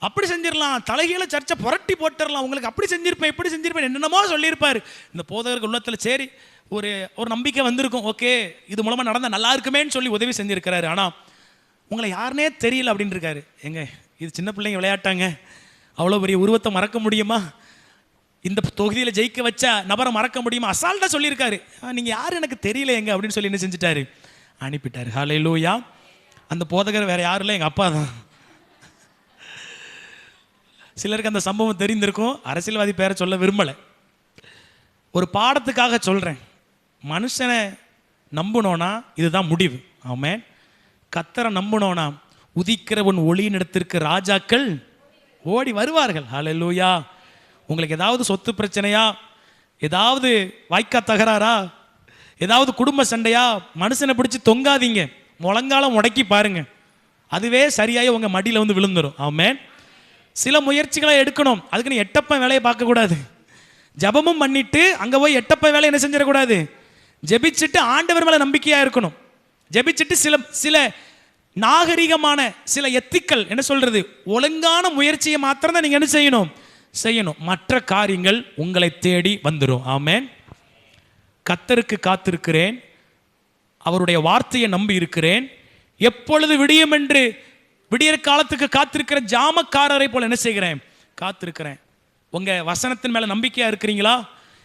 அப்படி செஞ்சிடலாம், தலைகீழ சர்ச்சை புரட்டி போட்டுடலாம், உங்களுக்கு அப்படி செஞ்சிருப்பேன், இப்படி செஞ்சிருப்பேன், என்னென்னமோ சொல்லியிருப்பாரு. இந்த போதகருக்கு உள்ளத்தில் சரி ஒரு நம்பிக்கை வந்திருக்கும், ஓகே இது மூலமாக நடந்தால் நல்லா இருக்குமேன்னு சொல்லி உதவி செஞ்சிருக்கிறாரு. ஆனால் உங்களை யாருனே தெரியல அப்படின்னு இருக்காரு. எங்க இது சின்ன பிள்ளைங்க விளையாட்டாங்க, அவ்வளோ பெரிய உருவத்தை மறக்க முடியுமா? இந்த தொகுதியில் ஜெயிக்க வச்ச நபரை மறக்க முடியுமா? அசால்ட்டாக சொல்லியிருக்காரு, நீங்கள் யார் எனக்கு தெரியல எங்க அப்படின்னு சொல்லி என்ன செஞ்சுட்டாரு, அனுப்பிட்டாரு. ஹல்லேலூயா. அந்த போதகர் வேற யாரும் இல்லை, எங்கள் அப்பா தான். சிலருக்கு அந்த சம்பவம் தெரிந்திருக்கும், அரசியல்வாதி பேரை சொல்ல விரும்பலை. ஒரு பாடத்துக்காக சொல்கிறேன், மனுஷனை நம்புனோன்னா இதுதான் முடிவு. ஆமென். கர்த்தரை நம்புனோன்னா உதிக்கிறவன் ஒளியின் இடத்திற்கு ராஜாக்கள் ஓடி வருவார்கள். ஹல்லேலூயா. உங்களுக்கு ஏதாவது சொத்து பிரச்சனையா, ஏதாவது வாய்க்கா தகராறா, ஏதாவது குடும்ப சண்டையா, மனுஷனை பிடிச்சி தொங்காதீங்க, முழங்காலம் முடக்கி பாருங்க, அதுவே சரியாகி உங்கள் மடியில் வந்து விழுந்துடும். ஆமென். சில முயற்சிகளை எடுக்கணும், அதுக்குன்னு எட்டப்ப வேலையை பார்க்கக்கூடாது. ஜபமும் பண்ணிட்டு அங்கே போய் எட்டப்ப வேலை என்ன செஞ்சிடக்கூடாது, ஜெபிச்சுட்டு ஆண்டவர் மேலே நம்பிக்கையாக இருக்கணும். ஜெபிச்சுட்டு சில நாகரிகமான சில எத்திக்கல் என்ன சொல்றது, ஒழுங்கான முயற்சியை மாத்திரம் தான் நீங்கள் என்ன செய்யணும். மற்ற காரியங்கள் உங்களை தேடி வந்துடும். ஆமென். கர்த்தருக்கு காத்திருக்கிறேன், அவருடைய வார்த்தையை நம்பி இருக்கிறேன், எப்பொழுது விடியும் என்று விடியற் காலத்துக்கு காத்திருக்கிற ஜாமக்காரரை போல என்ன செய்கிறேன், காத்திருக்கிறேன். உங்க வசனத்தின் மேல நம்பிக்கையா இருக்கிறீங்களா?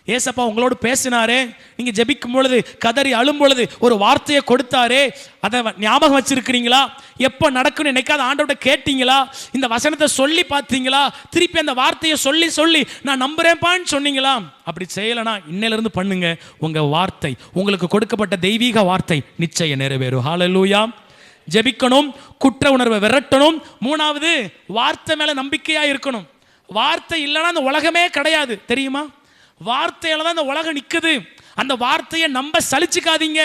ஏசப்பா உங்களோடு பேசினாரே, நீங்க ஜெபிக்கும் பொழுது கதறி அழும் பொழுது ஒரு வார்த்தையை கொடுத்தாரே, அதை ஞாபகம் வச்சிருக்கிறீங்களா? எப்போ நடக்குன்னு என்னைக்காவது ஆண்டவர்கிட்ட கேட்டீங்களா? இந்த வசனத்தை சொல்லி பார்த்தீங்களா? திருப்பி அந்த வார்த்தையை சொல்லி நான் நம்புறேன்பான்னு சொன்னீங்களா? அப்படி செய்யலைன்னா இன்னையிலிருந்து பண்ணுங்க. உங்க வார்த்தை, உங்களுக்கு கொடுக்கப்பட்ட தெய்வீக வார்த்தை நிச்சயம் நிறைவேறும். ஹல்லேலூயா. ஜெபிக்கணும், குற்ற உணர்வை விரட்டணும். 3வது, வார்த்தை மேல நம்பிக்கையா இருக்கணும். வார்த்தை இல்லைன்னா அந்த உலகமே கிடையாது, தெரியுமா? வார்த்தையால தான் இந்த உலகம் நிற்குது. அந்த வார்த்தையை நம்ப சலிச்சுக்காதீங்க.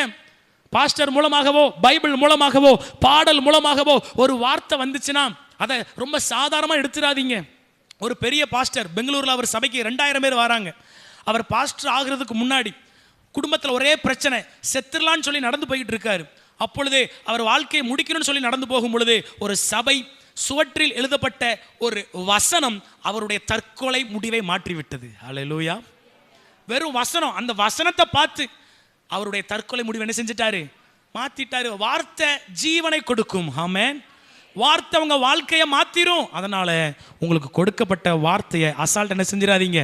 பாஸ்டர் மூலமாகவோ, பைபிள் மூலமாகவோ, பாடல் மூலமாகவோ ஒரு வார்த்தை வந்துச்சுன்னா அதை ரொம்ப சாதாரணமாக எடுத்துடாதீங்க. ஒரு பெரிய பாஸ்டர் பெங்களூரில், அவர் சபைக்கு 2000 பேர் வராங்க. அவர் பாஸ்டர் ஆகிறதுக்கு முன்னாடி குடும்பத்தில் ஒரே பிரச்சனை, செத்துடலான்னு சொல்லி நடந்து போய்கிட்டு இருக்காரு. அப்பொழுது அவர் வாழ்க்கையை முடிக்கணும்னு சொல்லி நடந்து போகும் பொழுது ஒரு சபை சுவற்றில் எழுதப்பட்ட ஒரு வசனம் அவருடைய தற்கொலை முடிவை மாற்றிவிட்டது. அல்லேலூயா. வெறும் வசனம், அந்த வசனத்தை பார்த்து அவருடைய தற்கொலை முடிவு என்ன செஞ்சிட்டாரு? மாத்திட்டாரு. வார்த்தை ஜீவனை கொடுக்கும். ஆமென். வார்த்தை உங்க வாழ்க்கையை மாத்திரும். அதனால உங்களுக்கு கொடுக்கப்பட்ட வார்த்தையை அசால்ட் என்ன செஞ்சிடாதீங்க,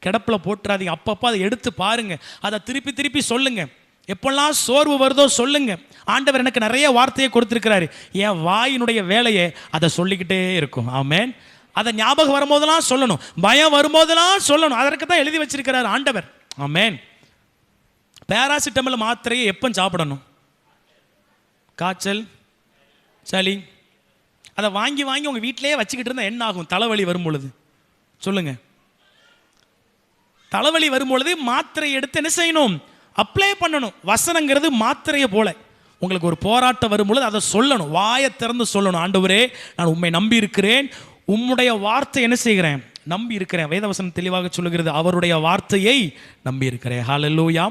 கிடப்புல போட்டுறாதீங்க. அப்பப்போ அதை எடுத்து பாருங்க, அதை திருப்பி திருப்பி சொல்லுங்க. எப்பெல்லாம் சோர்வு வருதோ சொல்லுங்க, ஆண்டவர் எனக்கு நிறைய வார்த்தையை கொடுத்திருக்கிறாரு. என் வாயினுடைய வேலையை அதை சொல்லிக்கிட்டே இருக்கும். ஆமென். அதை ஞாபகம் வரும்போதெல்லாம் சொல்லணும், பயம் வரும்போதெல்லாம் சொல்லணும். அதற்கு தான் எழுதி வச்சிருக்கிறார் ஆண்டவர். ஆமென். பேராசிட்டமல் மாத்திரையை எப்போ சாப்பிடணும்? காய்ச்சல், சளி, அதை வாங்கி வாங்கி உங்கள் வீட்டிலேயே வச்சுக்கிட்டு இருந்தால் என்ன ஆகும்? தலைவலி வரும் பொழுது சொல்லுங்க, தலைவலி வரும் பொழுது மாத்திரை எடுத்து என்ன செய்யணும்? அப்ளை பண்ணணும். வசனங்கிறது மாத்திரையை போல. உங்களுக்கு ஒரு போராட்டம் வரும் பொழுது அதை சொல்லணும், வாயை திறந்து சொல்லணும். ஆண்டவரே, நான் உம்மை நம்பி இருக்கிறேன், உம்முடைய வார்த்தை என்ன செய்கிறேன்? நம்பி இருக்கிறேன். வேதவசனம் தெளிவாக சொல்லுகிறது, அவருடைய வார்த்தையை நம்பி இருக்கிறேன். ஹல்லேலூயா.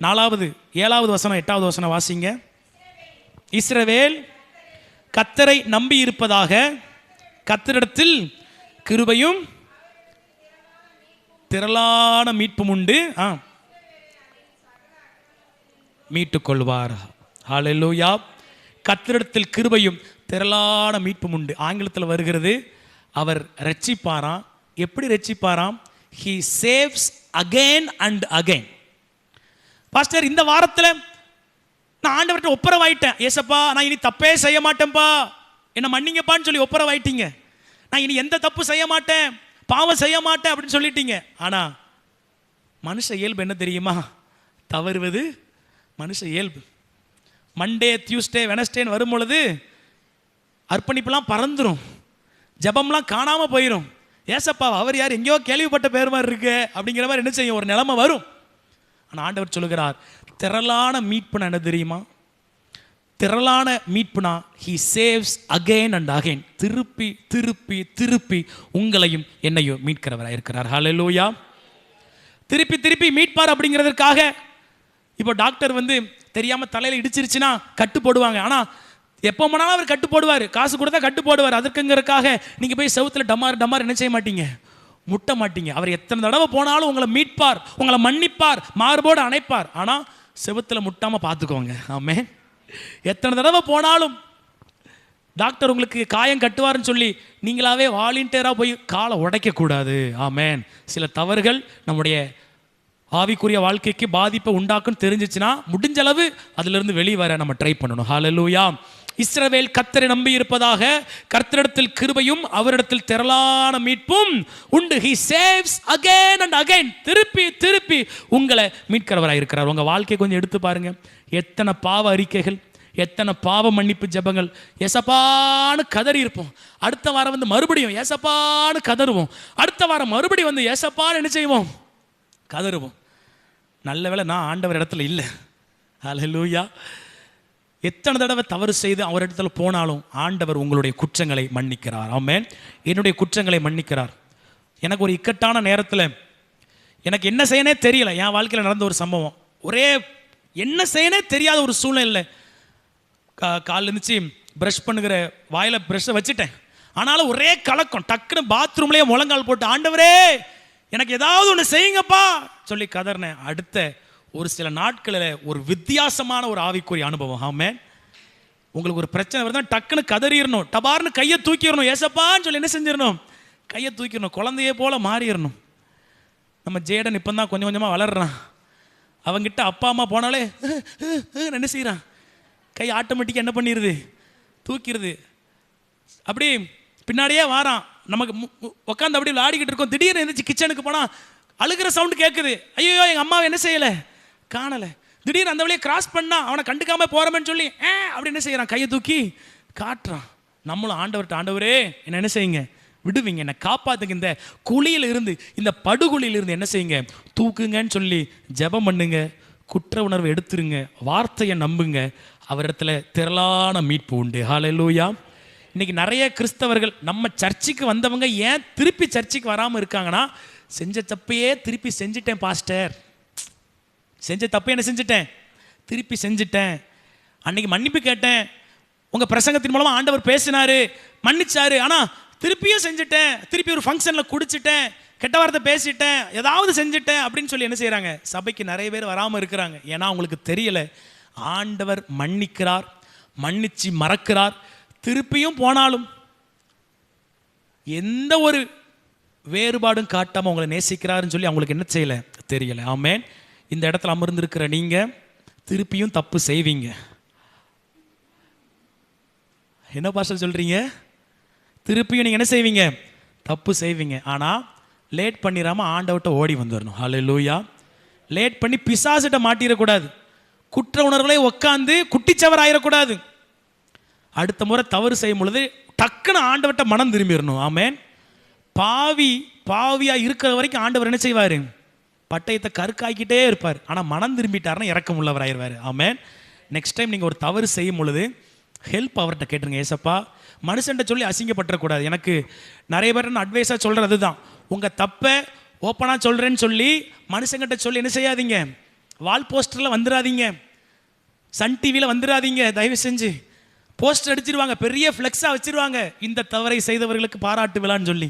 4வது 7வது வசனம் 8வது வசனம் வாசிங்க. இஸ்ரவேல் கர்த்தரை நம்பி இருப்பதாக, கர்த்தரிடத்தில் கிருபையும் திரளான மீட்பும் உண்டு, மீட்டுக் கொள்வார். ஹல்லேலூயா. கர்த்தரிடத்தில் கிருபையும் திரளான மீட்பும் உண்டு. ஆங்கிலத்தில் வருகிறது, அவர் ரட்சிப்பாராம். எப்படி ரட்சிப்பாராம்? He saves again and again. Pastor, இந்த வாரத்தில் நான் ஆண்டவர்கிட்ட ஒப்புரவாயிட்டேன். ஏசப்பா, நான் இனி தப்பே செய்ய மாட்டேன்ப்பா, என்ன மன்னிங்கப்பான்னு சொல்லி ஒப்புரவாயிட்டீங்க. நான் இனி எந்த தப்பு செய்ய மாட்டேன், பாவம் செய்ய மாட்டேன் அப்படின்னு சொல்லிட்டீங்க. ஆனால் மனுஷ இயல்பு என்ன தெரியுமா? தவறுவது மனுஷ இயல்பு. மண்டே, டியூஸ்டே, வெனஸ்டேன்னு வரும் பொழுது அர்ப்பணிப்புலாம் பறந்துடும், ஜபம்லாம் காணாமல் போயிடும். ஏசப்பா அவர் யார், எங்கேயோ கேள்விப்பட்ட பேர் மாதிரி இருக்கு அப்படிங்கிற மாதிரி என்ன செய்யும், ஒரு நிலைமை வரும். ஆனால் ஆண்டவர் சொல்லுகிறார், திரளான மீட்புனா என்ன தெரியுமா? திரளான மீட்புனா he saves again and again. திருப்பி திருப்பி திருப்பி உங்களையும் என்னையும் மீட்கிறவராக இருக்கிறார். ஹல்லேலூயா. திருப்பி திருப்பி மீட்பார். அப்படிங்கிறதுக்காக இப்போ டாக்டர் தெரியாமல் தலையில் இடிச்சிருச்சுன்னா கட்டு போடுவாங்க. ஆனால் எப்போ போனாலும் அவர் கட்டு போடுவார், காசு கொடுத்தா கட்டு போடுவார். அதற்குங்கிறதுக்காக நீங்கள் போய் செவுத்தில் டமார் டமார் என்ன செய்ய மாட்டீங்க, முட்ட மாட்டீங்க. அவர் எத்தனை தடவை போனாலும் உங்களை மீட்பார், உங்களை மன்னிப்பார், மார்போடு அணைப்பார். ஆனால் செவுத்தில் முட்டாமல் பார்த்துக்கோங்க. ஆமென். எத்தனை தடவை போனாலும் டாக்டர் உங்களுக்கு காயம் கட்டுவார்னு சொல்லி நீங்களாவே வாலண்டியராக போய் காலை உடைக்கக்கூடாது. ஆமென். சில தவறுகள் நம்முடைய ஆவிக்குரிய வாழ்க்கைக்கு பாதிப்பை உண்டாக்குன்னு தெரிஞ்சிச்சுன்னா முடிஞ்ச அளவு அதிலிருந்து வெளியே வர நம்ம ட்ரை பண்ணணும். ஹல்லேலூயா. இஸ்ரவேல் கர்த்தரை நம்பி இருப்பதாக, கர்த்தரிடத்தில் கிருபையும் அவரிடத்தில் திரளான மீட்பும் உண்டு. He saves again and again. திருப்பி திருப்பி உங்களை மீட்கிறவராக இருக்கிறார். உங்கள் வாழ்க்கையை கொஞ்சம் எடுத்து பாருங்க. எத்தனை பாவ அறிக்கைகள், எத்தனை பாவ மன்னிப்பு ஜெபங்கள். ஏசப்பான்னு கதறி இருப்போம். அடுத்த வாரம் மறுபடியும் ஏசப்பான்னு கதறுவோம். அடுத்த வாரம் மறுபடியும் ஏசப்பான்னு என்ன செய்வோம், கதறுவோம். நல்ல வேளை நான் ஆண்டவர் இடத்துல இல்லை. ஹல்லேலூயா. எத்தனை தடவை தவறு செய்து அவர் இடத்துல போனாலும் ஆண்டவர் உங்களுடைய குற்றங்களை மன்னிக்கிறார். ஆமென். என்னுடைய குற்றங்களை மன்னிக்கிறார். எனக்கு ஒரு இக்கட்டான நேரத்தில் எனக்கு என்ன செய்யனே தெரியல, என் வாழ்க்கையில் நடந்த ஒரு சம்பவம். ஒரே என்ன செய்யனே தெரியாத ஒரு சூழ்நிலை. காலைல இருந்துச்சு ப்ரஷ் பண்ணுகிற வாயில் ப்ரஷ்ஷை வச்சுட்டேன். ஆனாலும் ஒரே கலக்கம். டக்குன்னு பாத்ரூம்லேயே முழங்கால் போட்டு, ஆண்டவரே எனக்கு ஏதாவது ஒன்று செய்யுங்கப்பா சொல்லி கதறினேன். அடுத்த ஒரு சில நாட்களில் ஒரு வித்தியாசமான ஒரு ஆவிக்குரிய அனுபவம். ஆமென். உங்களுக்கு ஒரு பிரச்சனை வருதுன்னா டக்குன்னு கதறிடணும், டபார்னு கையை தூக்கிடணும், ஏசப்பான்னு சொல்லி என்ன செஞ்சிடணும், கையை தூக்கிடணும், குழந்தையே போல மாறிடணும். நம்ம ஜேடன் இப்போ தான் கொஞ்சம் கொஞ்சமாக வளர்றான். அவங்கிட்ட அப்பா அம்மா போனாலே என்ன செய்கிறான், கை ஆட்டோமேட்டிக்காக என்ன பண்ணிடுது, தூக்கிடுது. அப்படி பின்னாடியே வாரான். நமக்கு உட்காந்து அப்படி விளையாடிக்கிட்டு இருக்கோம். திடீர்னு எழுந்திரிச்சு கிச்சனுக்கு போனால் அழுகிற சவுண்டு கேட்குது. ஐயோ எங்கள் அம்மாவை என்ன செய்யலை, காணலை. திடீர்னு அந்த வழியை கிராஸ் பண்ணா அவனை கண்டுக்காம போகிறோமேன்னு சொல்லி அப்படி என்ன செய்கிறான், கையை தூக்கி காட்டுறான். நம்மளும் ஆண்டவர்கிட்ட, ஆண்டவரே என்ன செய்யுங்க, விடுவீங்க, என்னை காப்பாற்றுங்க, இந்த குழியில் இருந்து, இந்த படுகொலியில் இருந்து என்ன செய்யுங்க, தூக்குங்கன்னு சொல்லி ஜெபம் பண்ணுங்க. குற்ற உணர்வை எடுத்துருங்க, வார்த்தையை நம்புங்க. அவரிடத்துல திரளான மீட்பு உண்டு. ஹல்லேலூயா. இன்னைக்கு நிறைய கிறிஸ்தவர்கள் நம்ம சர்ச்சுக்கு வந்தவங்க ஏன் திருப்பி சர்ச்சுக்கு வராமல் இருக்காங்கன்னா, செஞ்ச தப்பையே திருப்பி செஞ்சுட்டேன் பாஸ்டர், செஞ்ச தப்பை என்ன செஞ்சுட்டேன், திருப்பி செஞ்சுட்டேன். அன்னைக்கு மன்னிப்பு கேட்டேன், உங்கள் பிரசங்கத்தின் மூலமாக ஆண்டவர் பேசினாரு, மன்னிச்சாரு, ஆனால் திருப்பியும் செஞ்சுட்டேன், திருப்பி ஒரு ஃபங்க்ஷனில் குடிச்சிட்டேன், கெட்ட வார்த்தை பேசிட்டேன், ஏதாவது செஞ்சுட்டேன் அப்படின்னு சொல்லி என்ன செய்கிறாங்க, சபைக்கு நிறைய பேர் வராமல் இருக்கிறாங்க. ஏன்னா அவங்களுக்கு தெரியல, ஆண்டவர் மன்னிக்கிறார், மன்னிச்சு மறக்கிறார். திருப்பியும் போனாலும் எந்த ஒரு வேறுபாடும் காட்டாமல் அவங்களை நேசிக்கிறாருன்னு சொல்லி அவங்களுக்கு என்ன செய்யலை, தெரியலை. ஆமென். இந்த இடத்துல அமர்ந்திருக்கிற நீங்கள் திருப்பியும் தப்பு செய்வீங்க. என்ன பாஸ்டர் சொல்கிறீங்க? திருப்பியும் நீங்கள் என்ன செய்வீங்க, தப்பு செய்வீங்க. ஆனால் லேட் பண்ணிடாமல் ஆண்டவர்கிட்ட ஓடி வந்துடணும். ஹல்லேலூயா. லேட் பண்ணி பிசாசிட்ட மாட்டிடக்கூடாது, குற்ற உணர்வுகளை உட்காந்து குட்டிச்சவர் ஆயிடக்கூடாது. அடுத்த முறை தவறு செய்யும் பொழுது டக்குன்னு ஆண்டவர்கிட்ட மனம் திரும்பிடணும். ஆமென். பாவியாக இருக்கிற வரைக்கும் ஆண்டவர் என்ன செய்வார், பட்டயத்தை கருக்காக்கிட்டே இருப்பார். ஆனால் மனம் திரும்பிட்டாருன்னா இறக்கம் உள்ளவர் ஆயிடுவார். ஆமென். நெக்ஸ்ட் டைம் நீங்கள் ஒரு தவறு செய்யும் பொழுது ஹெல்ப் அவர்கிட்ட கேட்டுருங்க. ஏசப்பா, மனுஷன்ட்ட சொல்லி அசிங்கப்பட்டுறக்கூடாது. எனக்கு நிறைய பேர் என்ன அட்வைஸாக சொல்கிறது தான், உங்கள் தப்பை ஓப்பனாக சொல்கிறேன்னு சொல்லி மனுஷங்கிட்ட சொல்லி என்ன செய்யாதீங்க, வால் போஸ்டரில் வந்துடாதீங்க, சன் டிவியில் வந்துடாதீங்க. தயவு செஞ்சு போஸ்டர் அடிச்சிருவாங்க, பெரிய ஃப்ளெக்ஸாக வச்சிருவாங்க, இந்த தவறை செய்தவர்களுக்கு பாராட்டு விழான்னு சொல்லி.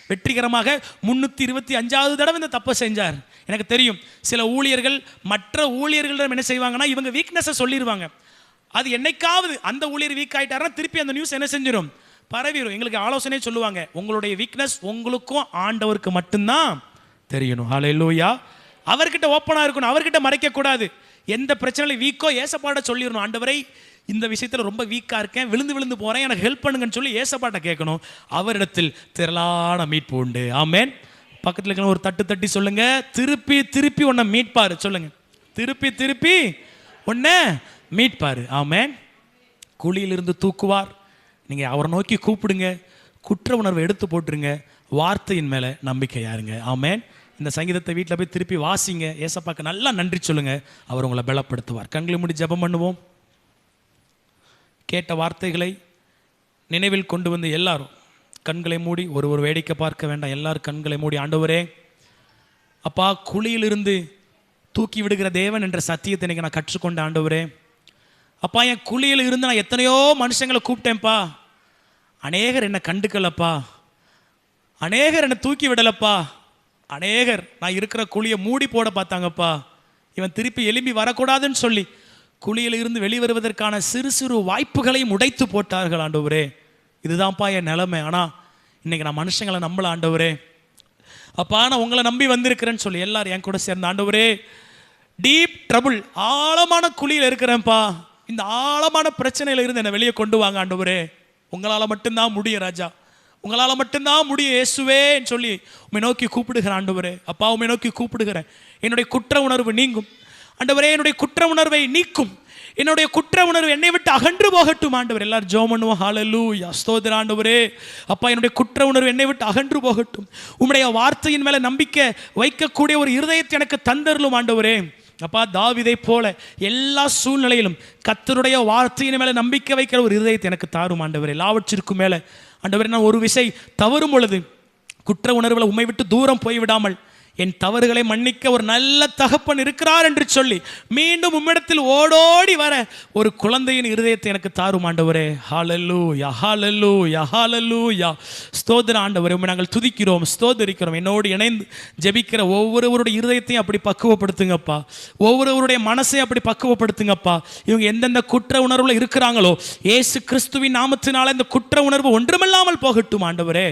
வெற்றிகரமாக 325வது தடவை இந்த தப்பை செஞ்சார். எனக்கு தெரியும் சில ஊழியர்கள் மற்ற ஊழியர்களிடம் என்ன செய்வாங்கன்னா, இவங்க வீக்னஸை சொல்லிடுவாங்க. அது என்னைக்காவது அந்த ஊழியர் வீக் ஆகிட்டாருன்னா திருப்பி அந்த நியூஸ் என்ன செஞ்சிடும், பரவிடும். எங்களுக்கு ஆலோசனை சொல்லுவாங்க, உங்களுடைய வீக்னஸ் உங்களுக்கும் ஆண்டவருக்கு மட்டும்தான் தெரியணும். ஹல்லேலூயா. அவர்கிட்ட ஓப்பனாக இருக்கணும், அவர்கிட்ட மறைக்கக்கூடாது. எந்த பிரச்சனையில் வீக்கோ ஏசப்பாட்ட சொல்லிடணும், ஆண்டவரை இந்த விஷயத்தில் ரொம்ப வீக்காக இருக்கேன், விழுந்து போகிறேன், எனக்கு ஹெல்ப் பண்ணுங்கன்னு சொல்லி ஏசப்பாட்ட கேட்கணும். அவரிடத்தில் திரளான மீட்பு உண்டு. ஆமென். பக்கத்தில் இருக்கிற ஒரு தட்டி சொல்லுங்க, திருப்பி உன்னை மீட்பாரு. சொல்லுங்க, திருப்பி உன்னை மீட்பாரு. ஆமென். குழியிலிருந்து தூக்குவார். நீங்கள் அவரை நோக்கி கூப்பிடுங்க, குற்ற உணர்வை எடுத்து போட்டுருங்க, வார்த்தையின் மேலே நம்பிக்கையாருங்க. ஆமென். இந்த சங்கீதத்தை வீட்டில் போய் திருப்பி வாசிங்க, ஏசப்பாக்கு நல்லா நன்றி சொல்லுங்க, அவர் உங்களை பலப்படுத்துவார். கண்களை மூடி ஜெபம் பண்ணுவோம். கேட்ட வார்த்தைகளை நினைவில் கொண்டு வந்து எல்லாரும் கண்களை மூடி, ஒரு வேடிக்கை பார்க்க வேண்டாம், எல்லாரும் கண்களை மூடி. ஆண்டவரே, அப்பா, குழியிலிருந்து தூக்கி விடுகிற தேவன் என்ற சத்தியத்தை இன்னைக்கு நான் கற்றுக்கொண்ட ஆண்டவரே. அப்பா, என் குழியில் இருந்து நான் எத்தனையோ மனுஷங்களை கூப்பிட்டேன்ப்பா, அநேகர் என்னை கண்டுக்கலப்பா, அநேகர் என்னை தூக்கி விடலப்பா, அநேகர் நான் இருக்கிற குழியை மூடி போட பார்த்தாங்கப்பா, இவன் திருப்பி எழும்பி வரக்கூடாதுன்னு சொல்லி குழியில் இருந்து வெளிவருவதற்கான சிறு வாய்ப்புகளையும் உடைத்து போட்டார்கள் ஆண்டவரே. இதுதான்ப்பா என் நிலைமை. ஆனால் இன்னைக்கு நான் மனுஷங்களை நம்பல ஆண்டவரே. அப்பா, நான் உங்களை நம்பி வந்திருக்கிறேன்னு சொல்லி எல்லாரும் என் கூட சேர்ந்த ஆண்டவரே, டீப் ட்ரபுள், ஆழமான குழியில் இருக்கிறேன்ப்பா, இந்த ஆழமான பிரச்சனையில இருந்து என்னை வெளியே கொண்டு வாங்க ஆண்டவரே. உங்களால் மட்டும்தான் முடியும் ராஜா, உங்களால் மட்டும்தான் முடியும் இயேசுவேன்னு சொல்லி உம்மை நோக்கி கூப்பிடுகிறேன் ஆண்டவரே. அப்பா, உம்மை நோக்கி கூப்பிடுகிறேன். என்னுடைய குற்ற உணர்வு நீங்கும் ஆண்டவரே, என்னுடைய குற்ற உணர்வை நீக்கும், என்னுடைய குற்ற உணர்வு என்னை விட்டு அகன்று போகட்டும் ஆண்டவர். எல்லாரும் ஜெபம் பண்ணுவோம். ஹல்லேலூயா, ஸ்தோத்திரம் ஆண்டவரே. அப்பா, என்னுடைய குற்ற உணர்வு என்னை விட்டு அகன்று போகட்டும். உம்முடைய வார்த்தையின் மேலே நம்பிக்கை வைக்கக்கூடிய ஒரு இருதயத்தை எனக்கு தந்தருளும் ஆண்டவரே. அப்பா, தாவீதை போல எல்லா சூழ்நிலையிலும் கர்த்தருடைய வார்த்தையின் மேலே நம்பிக்கை வைக்கிற ஒரு இருதயத்தை எனக்கு தாரும் ஆண்டவரே. எல்லாவற்றிற்கும் மேலே ஆண்டவரே, நான் ஒரு விஷயம் தவறும் பொழுது குற்ற உணர்வுகளை உம்மை விட்டு தூரம் போய்விடாமல் என் தவறுகளை மன்னிக்க ஒரு நல்ல தகப்பன் இருக்கிறார் என்று சொல்லி மீண்டும் உம்மிடத்தில் ஓடோடி வர ஒரு குழந்தையின் இருதயத்தை எனக்கு தாரும் ஆண்டவரே. ஹல்லேலூயா, ஹல்லேலூயா, ஹல்லேலூயா. ஸ்தோத்திரம் ஆண்டவரே, உம்மை நாங்கள் துதிக்கிறோம், ஸ்தோத்திரிக்கிறோம். என்னோடு இணைந்து ஜெபிக்கிற ஒவ்வொருவருடைய இருதயத்தையும் அப்படி பக்குவப்படுத்துங்கப்பா, ஒவ்வொருவருடைய மனசையும் அப்படி பக்குவப்படுத்துங்கப்பா. இவங்க எந்தெந்த குற்ற உணர்வுல இருக்கிறாங்களோ இயேசு கிறிஸ்துவின் நாமத்தினால இந்த குற்ற உணர்வு ஒன்றுமில்லாமல் போகட்டும் ஆண்டவரே.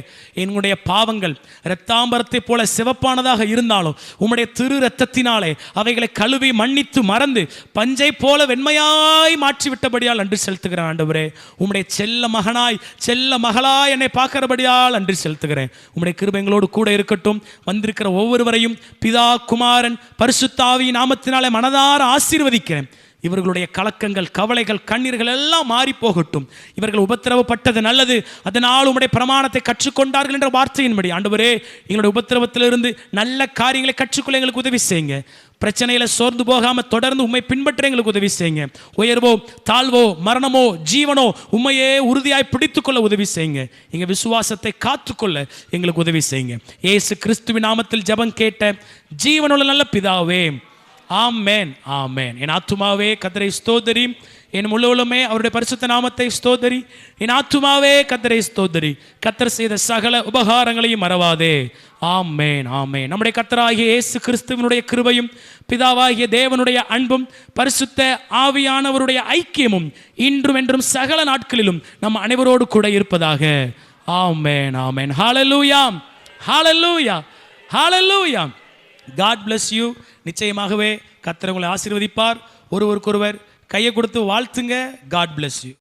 என்னுடைய பாவங்கள் இரத்தாம்பரத்தை போல சிவப்பானதாக இருந்தாலும் உம்முடைய திரு இரத்தத்தினாலே அவைகளை கழுவி மன்னித்து மறந்து பஞ்சை போல வெண்மையாய் மாற்றி விட்டபடியால் நன்றி செலுத்துகிறேன் ஆண்டவரே. உம்முடைய செல்ல மகனாய் செல்ல மகளாய் என்னை பார்க்கிறபடியால் நன்றி செலுத்துகிறேன். உம்முடைய கிருபை எங்களோடு கூட இருக்கட்டும். வந்திருக்கிற ஒவ்வொருவரையும் பிதா, குமாரன், பரிசுத்த ஆவியின் நாமத்தினாலே மனதார ஆசீர்வதிக்கிறேன். இவர்களுடைய கலக்கங்கள், கவலைகள், கண்ணீர்கள் எல்லாம் மாறி போகட்டும். இவர்கள் உபத்திரவப்பட்டது நல்லது, அதனால் உம்முடைய பிரமாணத்தை கற்றுக்கொண்டார்கள் என்ற வார்த்தையின்படி ஆண்டவரே, எங்களுடைய உபத்திரவத்திலிருந்து நல்ல காரியங்களை கற்றுக்கொள்ள எங்களுக்கு உதவி செய்யுங்க. பிரச்சனையில சோர்ந்து போகாம தொடர்ந்து உம்மை பின்பற்ற எங்களுக்கு உதவி செய்யுங்க. உயர்வோ தாழ்வோ மரணமோ ஜீவனோ உம்மையே உறுதியாய் பிடித்துக்கொள்ள உதவி செய்யுங்க. எங்க விசுவாசத்தை காத்துக்கொள்ள எங்களுக்கு உதவி செய்யுங்க. இயேசு கிறிஸ்துவின் நாமத்தில் ஜெபம் கேட்ட ஜீவனுள்ள நல்ல பிதாவே, ஆமென் ஆமென். என் ஆத்துமாவே கர்த்தரை ஸ்தோத்திரி, என் முழுவலுமே அவருடைய பரிசுத்த நாமத்தை ஸ்தோத்திரி. என் ஆத்துமாவே கர்த்தரை ஸ்தோத்திரி, கர்த்தர் செய்த சகல உபகாரங்களையும் மறவாதே. ஆமென் ஆமென். நம்முடைய கர்த்தராகிய இயேசு கிறிஸ்துவினுடைய கிருபையும் பிதாவாகிய தேவனுடைய அன்பும் பரிசுத்த ஆவியானவருடைய ஐக்கியமும் இன்றும் என்றும் சகல நாட்களிலும் நம் அனைவரோடு கூட இருப்பதாக. ஆமென் ஆமென். ஹல்லேலூயா ஹல்லேலூயா ஹல்லேலூயா. God bless you. நிச்சயமாகவே கர்த்தர் உங்களை ஆசீர்வதிப்பார். ஒருவருக்கொருவர் கையை கொடுத்து வாழ்த்துங்க. God bless you.